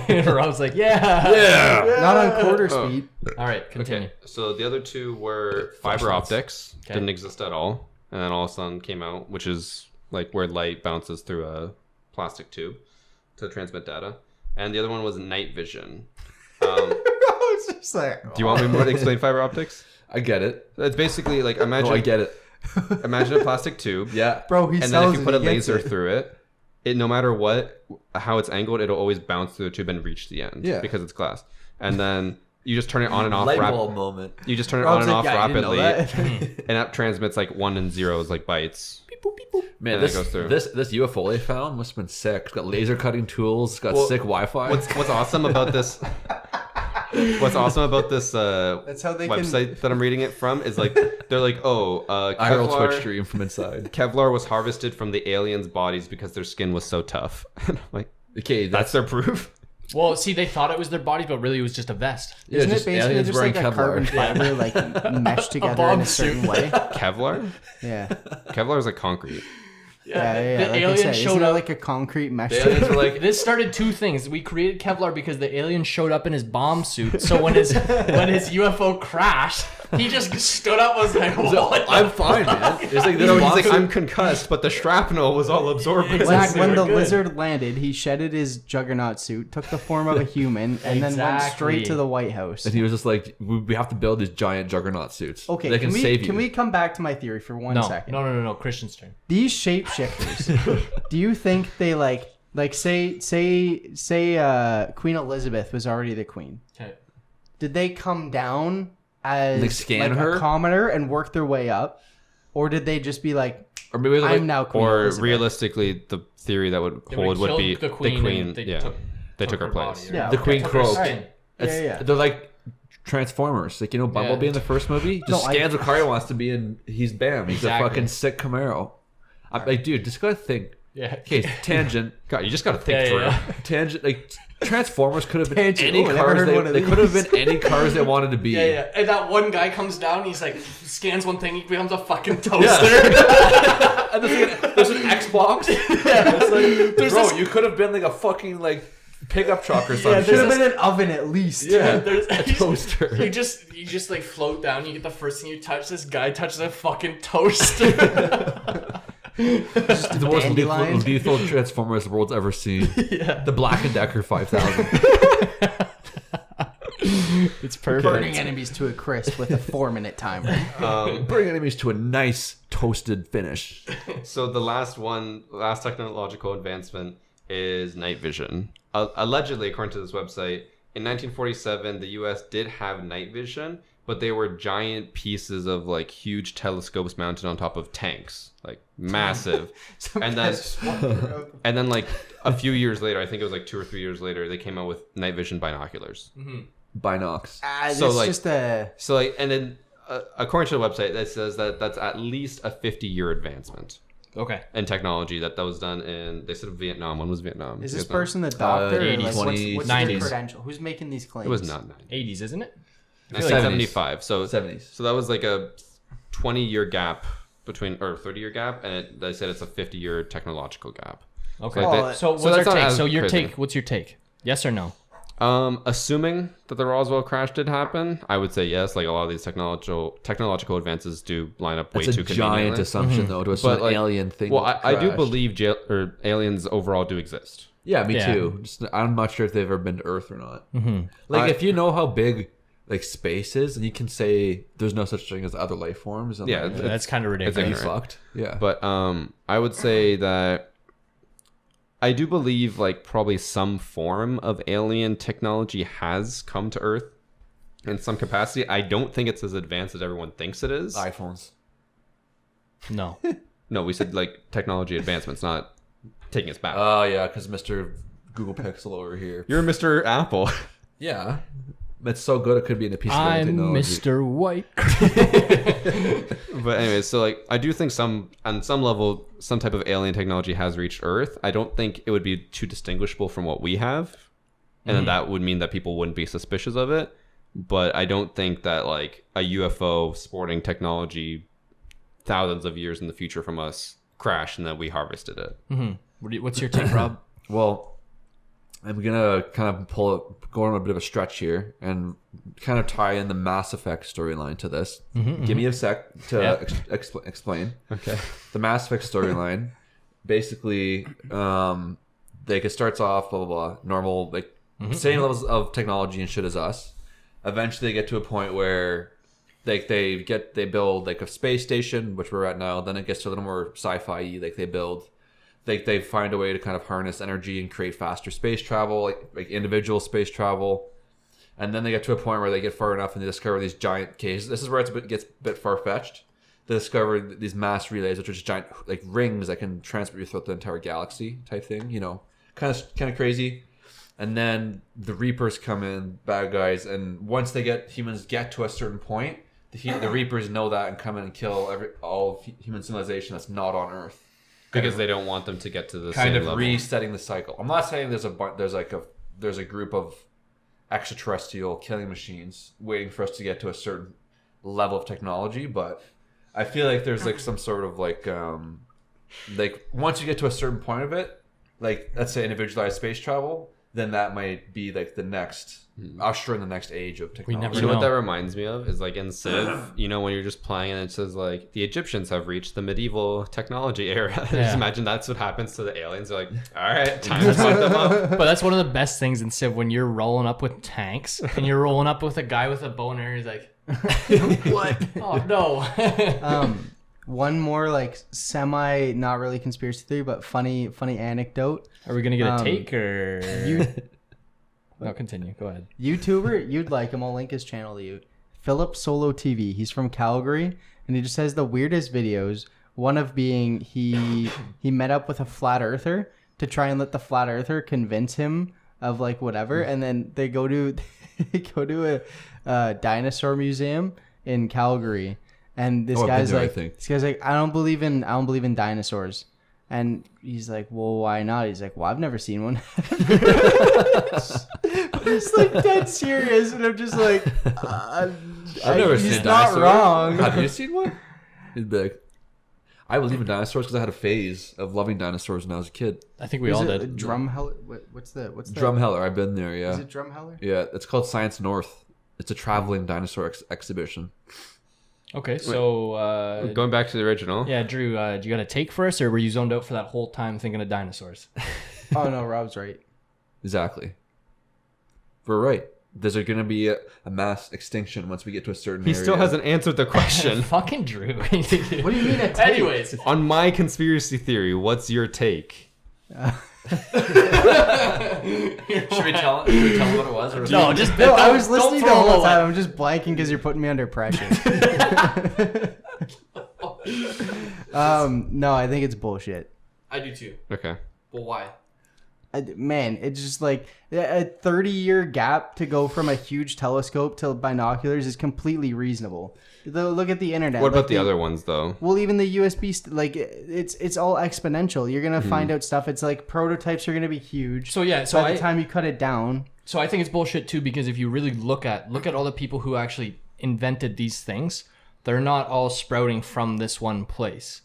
Rob's like, yeah. Yeah. Not on quarter Oh. speed. All right, continue. Okay, so the other two were fiber optics. Okay. Didn't exist at all. And then all of a sudden came out, which is like where light bounces through a plastic tube to transmit data. And the other one was night vision. It's just like. Do you want me more to explain fiber optics? I get it. It's basically like No, imagine I get it. imagine a plastic tube. Yeah. Bro, he And then sells if you it, put a he gets laser it. through it, no matter how it's angled, it'll always bounce through the tube and reach the end. Yeah. Because it's glass. And then you just turn it on and off. Light bulb moment. You just turn it Rob's on and like, off "Yeah, I didn't know rapidly, that." and that transmits like 1 and 0s like bytes. Man, And it goes through. this UFO they found must have been sick. It's got laser cutting tools. It's got Well, sick Wi-Fi. What's awesome about this? What's awesome about this That's how they website that I'm reading it from is like they're like, oh, IRL Twitch Kevlar, stream from inside? Kevlar was harvested from the aliens' bodies because their skin was so tough. And I'm like, Okay, that's their proof. Well, see, they thought it was their bodies, but really it was just a vest. yeah, Isn't it just basically aliens just wearing like a carbon fiber like meshed together in a bomb certain suit. way? Kevlar? Yeah. Kevlar is like concrete. Yeah. The Like I alien said, showed isn't it up. like a concrete mesh. The aliens were like, This started two things. We created Kevlar because the alien showed up in his bomb suit. So when his UFO crashed, he just stood up and was like, "What?" I'm fine, man. It's like this No, box. he's like, I'm concussed, but the shrapnel was all absorbed. by When, this." when the good. lizard landed, he shedded his juggernaut suit, took the form of a human, and then went straight Exactly. to the White House. And he was just like, we have to build these giant juggernaut suits. Okay, they can save you. can we come back to my theory for one No, second? no. Christian's turn. These shapeshifters, do you think they like say Queen Elizabeth was already the queen? Okay. Did they come down as Like scan like her? a commoner and work their way up, or did they just be like, Or maybe like, I'm now Queen Or Elizabeth? realistically, the theory that would They hold would killed be the queen and they yeah, they took her place. body, Yeah, the okay. Queen Took her Crow. skin. It's- They're like Transformers. Like, you know, Bumblebee in the first movie just No, scans what car he wants to be, and he's bam. He's Exactly. a fucking sick Camaro. I'm like, dude, just gotta think. Yeah. Okay, tangent, God, you just gotta think Yeah, through. yeah. tangent. Like Transformers could have been Tangent. any Ooh, I never cars. heard one of They could have these. been any cars they wanted to be. Yeah, yeah. And that one guy comes down, he's like, scans one thing, he becomes a fucking toaster. And there's an Xbox. It's like, bro, you could have been like a fucking like pickup truck or yeah, something. there's been an oven at least. Yeah, There's a toaster. You just like float down, you get the first thing you touch, this guy touches a fucking toaster. The most Dandelion. lethal Transformers the world's ever seen. Yeah. The Black and Decker 5000. It's perfect. Burning enemies to a crisp with a 4-minute timer. Bring enemies to a nice toasted finish. So the last technological advancement is night vision. Allegedly, according to this website, in 1947, the U.S. did have night vision, but they were giant pieces of like huge telescopes mounted on top of tanks, like massive. And then like a few years later, I think it was like 2 or 3 years later, they came out with night vision binoculars. Binocs. So, it's like- just a So like, and then according to the website, that says that that's at least a 50-year advancement Okay. in technology that was done in. They said Vietnam. When was Vietnam? Is You this guys know? person the doctor? or 80s, like, what's 90s. their credential? Who's making these claims? It was not 80s, isn't it? 1975. So 70s. So that was like a 20-year gap between, or 30-year gap, and they said it's a 50-year technological gap. Okay. Like Well, they- So what's that's our not take? as So your crazy. take. What's your take? Yes or no? Assuming that the Roswell crash did happen, I would say yes. Like a lot of these technological advances do line up way That's a too giant conveniently. assumption, though, to assume But, an like, alien thing. Well, I do crashed. believe aliens overall do exist. Yeah, me Yeah. too. Just, I'm not sure if they've ever been to Earth or not. Mm-hmm. Like, I- if you know how big like space is, and you can say there's no such thing as other life forms, and Yeah, like, it's- That's kind of it's be ridiculous. ignorant. fucked. Yeah, But I would say that I do believe like probably some form of alien technology has come to Earth in some capacity. I don't think it's as advanced as everyone thinks it is. iPhones. No. No, we said like technology advancements, not taking us back. Oh yeah, because Mr. Google Pixel over here. You're Mr. Apple. Yeah, it's so good it could be in a piece of I'm technology. Mr. White. But anyways, so like I do think on some level some type of alien technology has reached Earth. I don't think it would be too distinguishable from what we have. And then that would mean that people wouldn't be suspicious of it. But I don't think that like a UFO sporting technology thousands of years in the future from us crashed and that we harvested it. What's your take, Rob? Well, I'm gonna kind of go on a bit of a stretch here and kind of tie in the Mass Effect storyline to this. Give me a sec to Yeah. explain. Okay. The Mass Effect storyline, basically, like it starts off blah blah blah, normal like same levels of technology and shit as us. Eventually, they get to a point where like they build like a space station, which we're at now. Then it gets to a little more sci-fi-y. Like they find a way to kind of harness energy and create faster space travel, like individual space travel. And then they get to a point where they get far enough and they discover these giant cases. This is where it gets a bit far-fetched. They discover these mass relays, which are just giant like rings that can transport you throughout the entire galaxy type thing. You know, kind of crazy. And then the Reapers come in, bad guys, and once humans get to a certain point, the Reapers know that and come in and kill all of human civilization that's not on Earth. Because they don't want them to get to the Kind same of level. resetting the cycle. I'm not saying there's a group of extraterrestrial killing machines waiting for us to get to a certain level of technology, but I feel like there's like some sort of like once you get to a certain point of it, like let's say individualized space travel, then that might be like the next usher in the next age of technology. never You know what No. that reminds me of is like in Civ, you know, when you're just playing and it says like the Egyptians have reached the medieval technology era. Just Yeah. imagine that's what happens to the aliens. They're like, all right, time to fuck them up. But that's one of the best things in Civ when you're rolling up with tanks and you're rolling up with a guy with a boner. He's like, what? Oh no. one more like semi not really conspiracy theory but funny anecdote. Are we gonna get a Um, take or? You No, continue. Go ahead. YouTuber, you'd like him. I'll link his channel to you. Philip Solo TV. He's from Calgary, and he just has the weirdest videos. One of being he met up with a flat earther to try and let the flat earther convince him of like whatever, and then they go to a dinosaur museum in Calgary, and this Oh, I've been guy's there, I like, think. this guy's like, I don't believe in dinosaurs. And he's like, well, why not? He's like, well, I've never seen one. But it's like dead serious, and I'm just like, I've never he's seen a not dinosaur. wrong. Have you seen one? He'd be like, I believe in dinosaurs because I had a phase of loving dinosaurs when I was a kid. I think we Is all it did. Drumheller? What's the Drumheller, I've been there, yeah. Is it Drumheller? Yeah, it's called Science North. It's a traveling dinosaur exhibition. Okay, so Going back to the original. yeah, Drew, do you got a take for us, or were you zoned out for that whole time thinking of dinosaurs? Oh no, Rob's right. Exactly. We're right. There's going to be a mass extinction once we get to a certain He area. still hasn't answered the question. Fucking Drew. What do you mean a take? Anyways, On my conspiracy theory, what's your take? Should we tell them what it was? Or No, just No, I don't- was don't listening the throw whole away. time. I'm just blanking because you're putting me under pressure. No, I think it's bullshit. I do too. Okay. Well, why? Man, it's just like a 30-year gap to go from a huge telescope to binoculars is completely reasonable. Look at the internet. What about Like the other ones though? Well, even the USB, it's all exponential. You're gonna find out stuff. It's like prototypes are gonna be huge. So yeah, so by I the time you cut it down, so I think it's bullshit too, because if you really look at all the people who actually invented these things, they're not all sprouting from this one place.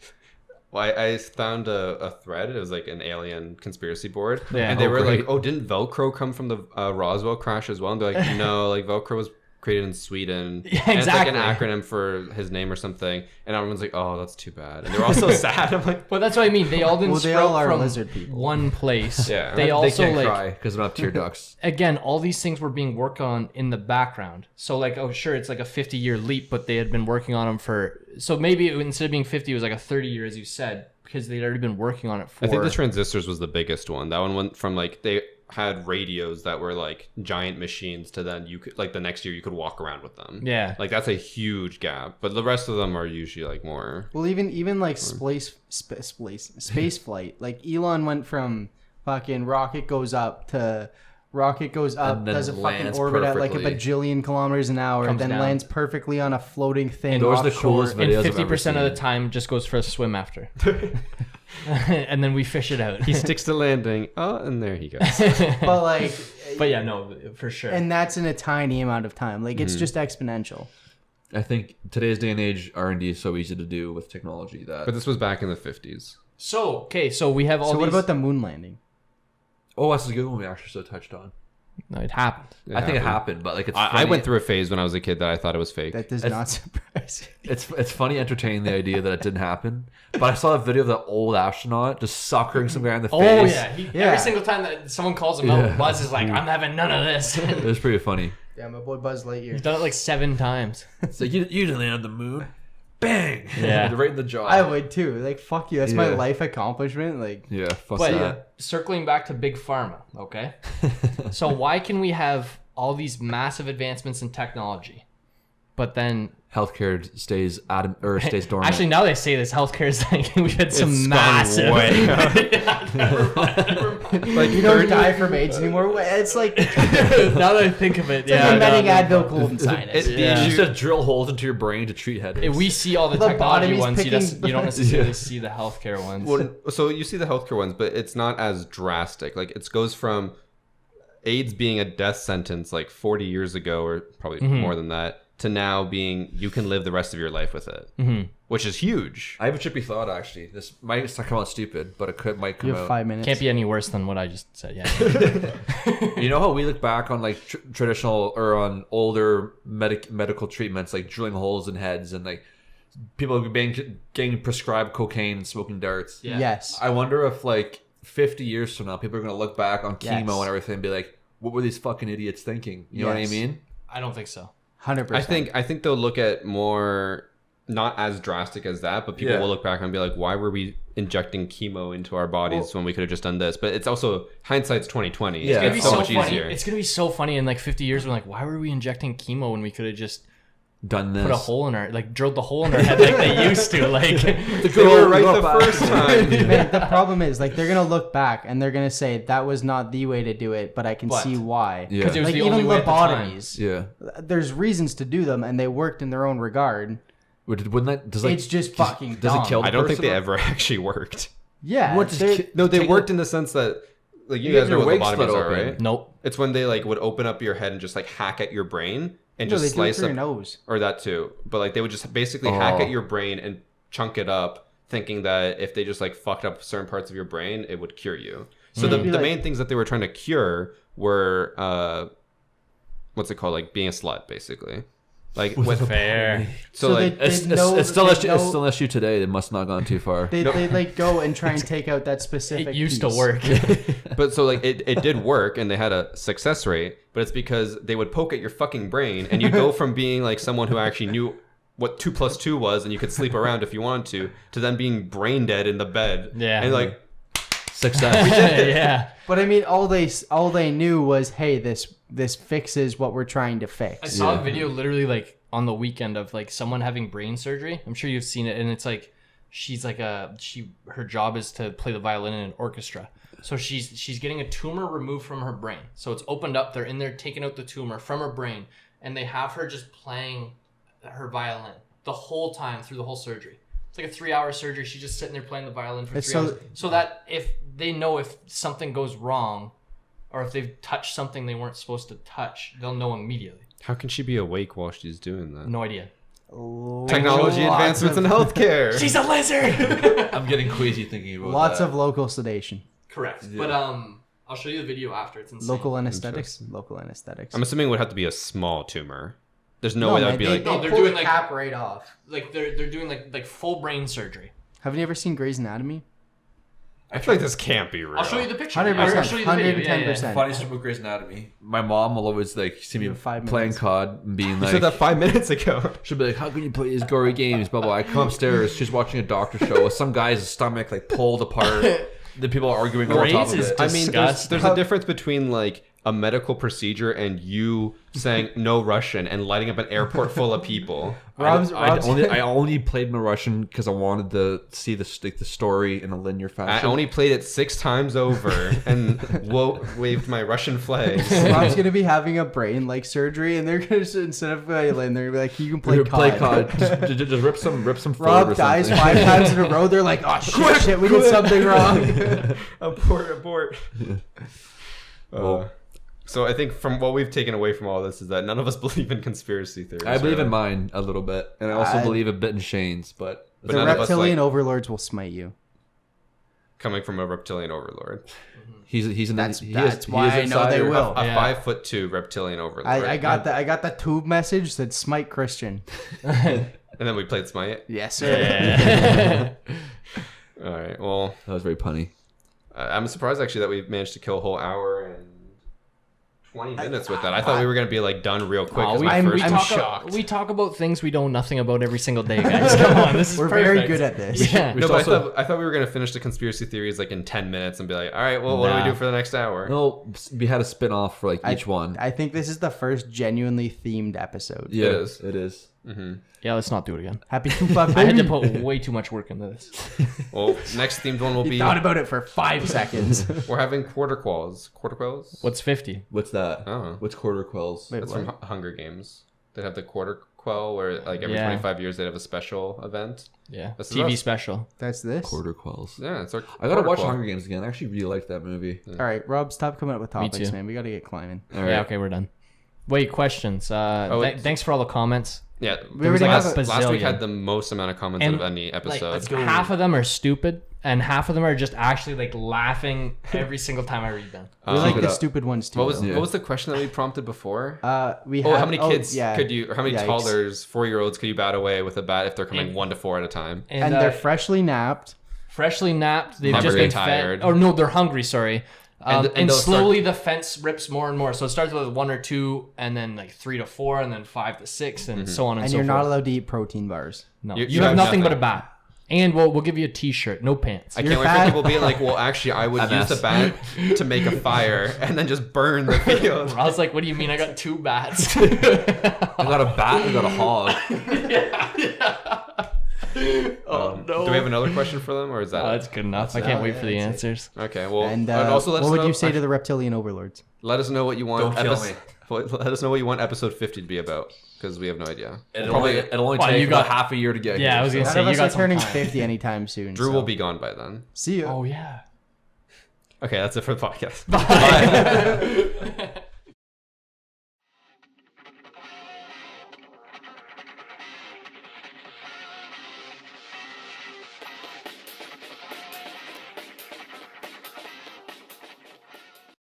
Well, I found a thread. It was like an alien conspiracy board, Yeah. and they Oh, were great. like, "Oh, didn't Velcro come from the Roswell crash as well?" And they're like, "No, like Velcro was created in Sweden. Yeah, And it's like an exactly. acronym for his name or something." And everyone's like, "Oh, that's too bad." And they're all so sad. I'm like, But that's what I mean. They all didn't Well, they sprout all are from lizard people. one place. Yeah. They they also can't like cry because they don't have tear ducts. again, all these things were being worked on in the background. So like, oh sure, it's like a 50-year leap, but they had been working on them for. So maybe instead of being 50, it was like a 30-year, as you said, because they'd already been working on it for. I think the transistors was the biggest one. That one went from like they had radios that were like giant machines to then you could like the next year you could walk around with them. Yeah. Like that's a huge gap. But the rest of them are usually like more. well, even like space flight. Like Elon went from fucking rocket goes up, And then does a fucking lands orbit at like a perfectly. bajillion kilometers an hour, Comes then down. lands perfectly on a floating thing. Those are the offshore. coolest videos. and I've ever 50% of the seen. time just goes for a swim after. And then we fish it out. He sticks to landing. Oh, and there he goes. But like, But yeah, no, for sure. and that's in a tiny amount of time. Like it's just exponential. I think today's day and age, R&D is so easy to do with technology that. But this was back in the 50s. so okay, so we have all So these. what about the moon landing? Oh, that's a good one we actually still touched on. No, it happened. I think it happened, but like it's. I funny. went through a phase when I was a kid that I thought it was fake. That does It's- not surprise me. It's funny entertaining the idea that it didn't happen. But I saw a video of the old astronaut just suckering some guy in the face. Oh yeah, Yeah. every single time that someone calls him out, Buzz is like, "I'm having none of this." It was pretty funny. Yeah, my boy Buzz Lightyear. He's done it like 7 times. It's like you didn't land on the moon. Bang! Yeah. right in the jaw. I would too. Like fuck you. That's my Yeah. life accomplishment. Like Yeah, fuck But that. circling back to big pharma, okay? So why can we have all these massive advancements in technology, but then Healthcare stays stays dormant. actually now they say this, healthcare is like we've had some It's gone massive. way Never mind. like you don't die from AIDS anymore. It's like Now that I think of it, like yeah, inventing no. Advil Cold sinus. It- Yeah. You just drill holes into your brain to treat headaches. If we see all the The technology lobotomy's ones, picking- you don't necessarily see the healthcare ones. Well, so you see the healthcare ones, but it's not as drastic. Like it goes from AIDS being a death sentence like 40 years ago, or probably more than that, to now being you can live the rest of your life with it, which is huge. I have a trippy thought actually. This might come out stupid, but might come You have out. 5 minutes. Can't be any worse than what I just said. Yeah. You know how we look back on like traditional or on older medical treatments, like drilling holes in heads and like people getting prescribed cocaine and smoking darts. Yeah. Yes. I wonder if like 50 years from now, people are going to look back on chemo Yes. and everything and be like, what were these fucking idiots thinking? You know what I Yes. mean? I don't think so. 100%. I think they'll look at more not as drastic as that, but people Yeah. will look back and be like, why were we injecting chemo into our bodies when we could have just done this? But it's also hindsight's 2020. Yeah. It's gonna be It's so, so much funny. easier. It's gonna be so funny in like 50 years. We're like, why were we injecting chemo when we could have just Done this. put a hole in our, like, drilled the hole in our head like they used to? Like, They were right the first time. Man, the problem is like they're gonna look back and they're gonna say that was not the way to do it, but I can But- see why. Yeah. 'Cause it was Like the even only way at the time. lobotomies, Yeah. there's reasons to do them, and they worked in their own regard. Wouldn't that, does like, It's just fucking does dumb. it kill the I don't think person? they ever actually worked. Yeah, What does they're- ki- No, they Take worked a- in the sense that like you You guys get know your what wig split lobotomies are, open. right? nope. It's when they like would open up your head and just like hack at your brain and no, just they do it slice through up your nose. or that too. But like they would just basically hack Oh. at your brain and chunk it up, thinking that if they just like fucked up certain parts of your brain, it would cure you. So the Maybe, like- main things that they were trying to cure were what's it called? Like being a slut, basically. Like when, Fair. so like It's still an issue today. It must not have gone too far. They like go and try and take out that specific. It used piece. to work. But so like it did work and they had a success rate, but it's because they would poke at your fucking brain and you go from being like someone who actually knew what 2 + 2 was and you could sleep around if you wanted to then being brain dead in the bed. Yeah. And like Success. Yeah. But I mean, all they knew was, hey, this fixes what we're trying to I fix. saw a video literally like on the weekend of like someone having brain surgery. I'm sure you've seen it, and it's like she's like her job is to play the violin in an orchestra. So she's getting a tumor removed from her brain. So it's opened up. They're in there taking out the tumor from her brain, and they have her just playing her violin the whole time through the whole surgery. It's like a 3-hour surgery. She's just sitting there playing the violin for It's 3 hours, so that if they know if something goes wrong, or if they've touched something they weren't supposed to touch, they'll know immediately. How can she be awake while she's doing that? No idea. Technology advancements in healthcare. She's a lizard. I'm getting queasy thinking about Lots that. of local sedation. Correct. Yeah. But I'll show you the video after. It's insane. Local anesthetics. Local anesthetics. I'm assuming it would have to be a small tumor. There's no, way that would be like. No, they're pull doing the like- cap right off. Like they're doing like full brain surgery. Have you ever seen Grey's Anatomy? I feel like this can't be real. I'll show you the picture. 100%, I'll show you the video. Yeah, yeah. 110%. Funny story about Grey's Anatomy. My mom will always like see me You have 5 playing minutes. COD and being You like, said that 5 minutes ago. she'll be like, "How can you play these gory games?" Blah blah. I come upstairs. She's watching a doctor show with some guy's stomach like pulled apart. The people are arguing over top of Grey's is it. I mean, Disgusting. there's a difference between like a medical procedure and you saying no Russian and lighting up an airport full of people. I only played my Russian because I wanted to see the story in a linear I fashion. only played it 6 times over and waved my Russian flags. Rob's gonna be having a brain like surgery, and they're gonna just, instead of violin, they're gonna be like, you can play COD. Just rip some food Rob or dies something. 5 times in a row. They're like, oh shit, we did something wrong. abort. So I think from what we've taken away from all this is that none of us believe in conspiracy theories. I believe in really. mine a little bit, and I also I- believe a bit in Shane's, but But The none of us, reptilian like, overlords will smite you. coming from a reptilian overlord. he's an That's he that's is, why he I is know they insider. will. A Yeah. 5'2" reptilian overlord. I got the tube message that smite Christian. And then we played Smite. Yes, sir. Yeah. All right. Well, That was very punny. I'm surprised actually that we managed to kill a whole hour and 20 minutes with that. I thought we were gonna be like done real quick. Oh, as we, my I'm- first I'm one. shocked. We talk about things we know nothing about every single day, guys. Come on, this is We're perfect. very good at this. Yeah. We No, should but also- I thought we were gonna finish the conspiracy theories like in 10 minutes and be like, all right, well, what do Nah. we do for the next hour? No, we had a spin off for like each one. I think this is the first genuinely themed episode. Yeah, It is. It is. Yeah, let's not do it again. Happy Tupac I had to baby. put way too much work into this. Well, next themed one will He be thought about it for 5 seconds. we're having quarter quells. Quarter quells? What's 50? What's that? Oh. What's quarter quells? Wait, That's what? from Hunger Games. They have the quarter quell where like every Yeah. 25 years they have a special event. Yeah. This is TV us. special. That's this. Quarter quells. Yeah, it's our. I gotta quarter watch quell. Hunger Games again. I actually really like that movie. All right, Rob, stop coming up with Me topics, too. man. We gotta get climbing. All right. Yeah, okay, we're done. Wait, questions. it's- Thanks for all the comments. Yeah, We already last, have a last week bazillion. had the most amount of comments And, out of any episode. Half of them are stupid, and half of them are just actually like laughing every single time I read them. We like it the up. stupid ones too. what was though. Yeah. what was the question that we prompted before? We Oh, had, how many kids yeah. could you, or how many Yikes. toddlers, 4-year-olds could you bat away with a bat if they're coming And- 1 to 4 at a time? And they're freshly napped. freshly napped. They've Hungry, just been tired. fed. Or no, they're hungry. Sorry. And And, they'll slowly the fence rips more and more. So it starts with 1 or 2, and then like 3 to 4, and then 5 to 6, and so on and, And so you're forth. not allowed to eat protein bars. No, You- you, have nothing but a bat, and we'll give you a T-shirt, no pants. I You're can't wait for fat. people being like, well, actually, I would use MS. the bat to make a fire and then just burn the field. I was like, what do you mean? I got 2 bats. I got a bat. I got a hog. Oh no. Do we have another question for them, or is that Oh, it? that's good enough. I can't wait for the answers. Okay, well, And also let what us would know, you say to the reptilian overlords? let us know what you want. Don't kill me. Let us know what you want episode 50 to be about, because we have no idea. It'll only Well, take you about got- half a year to get Yeah, here. I was gonna None say of you us got are some turning time. 50 anytime soon. Drew so. will be gone by then. See you. Oh yeah. Okay, that's it for the podcast. Bye.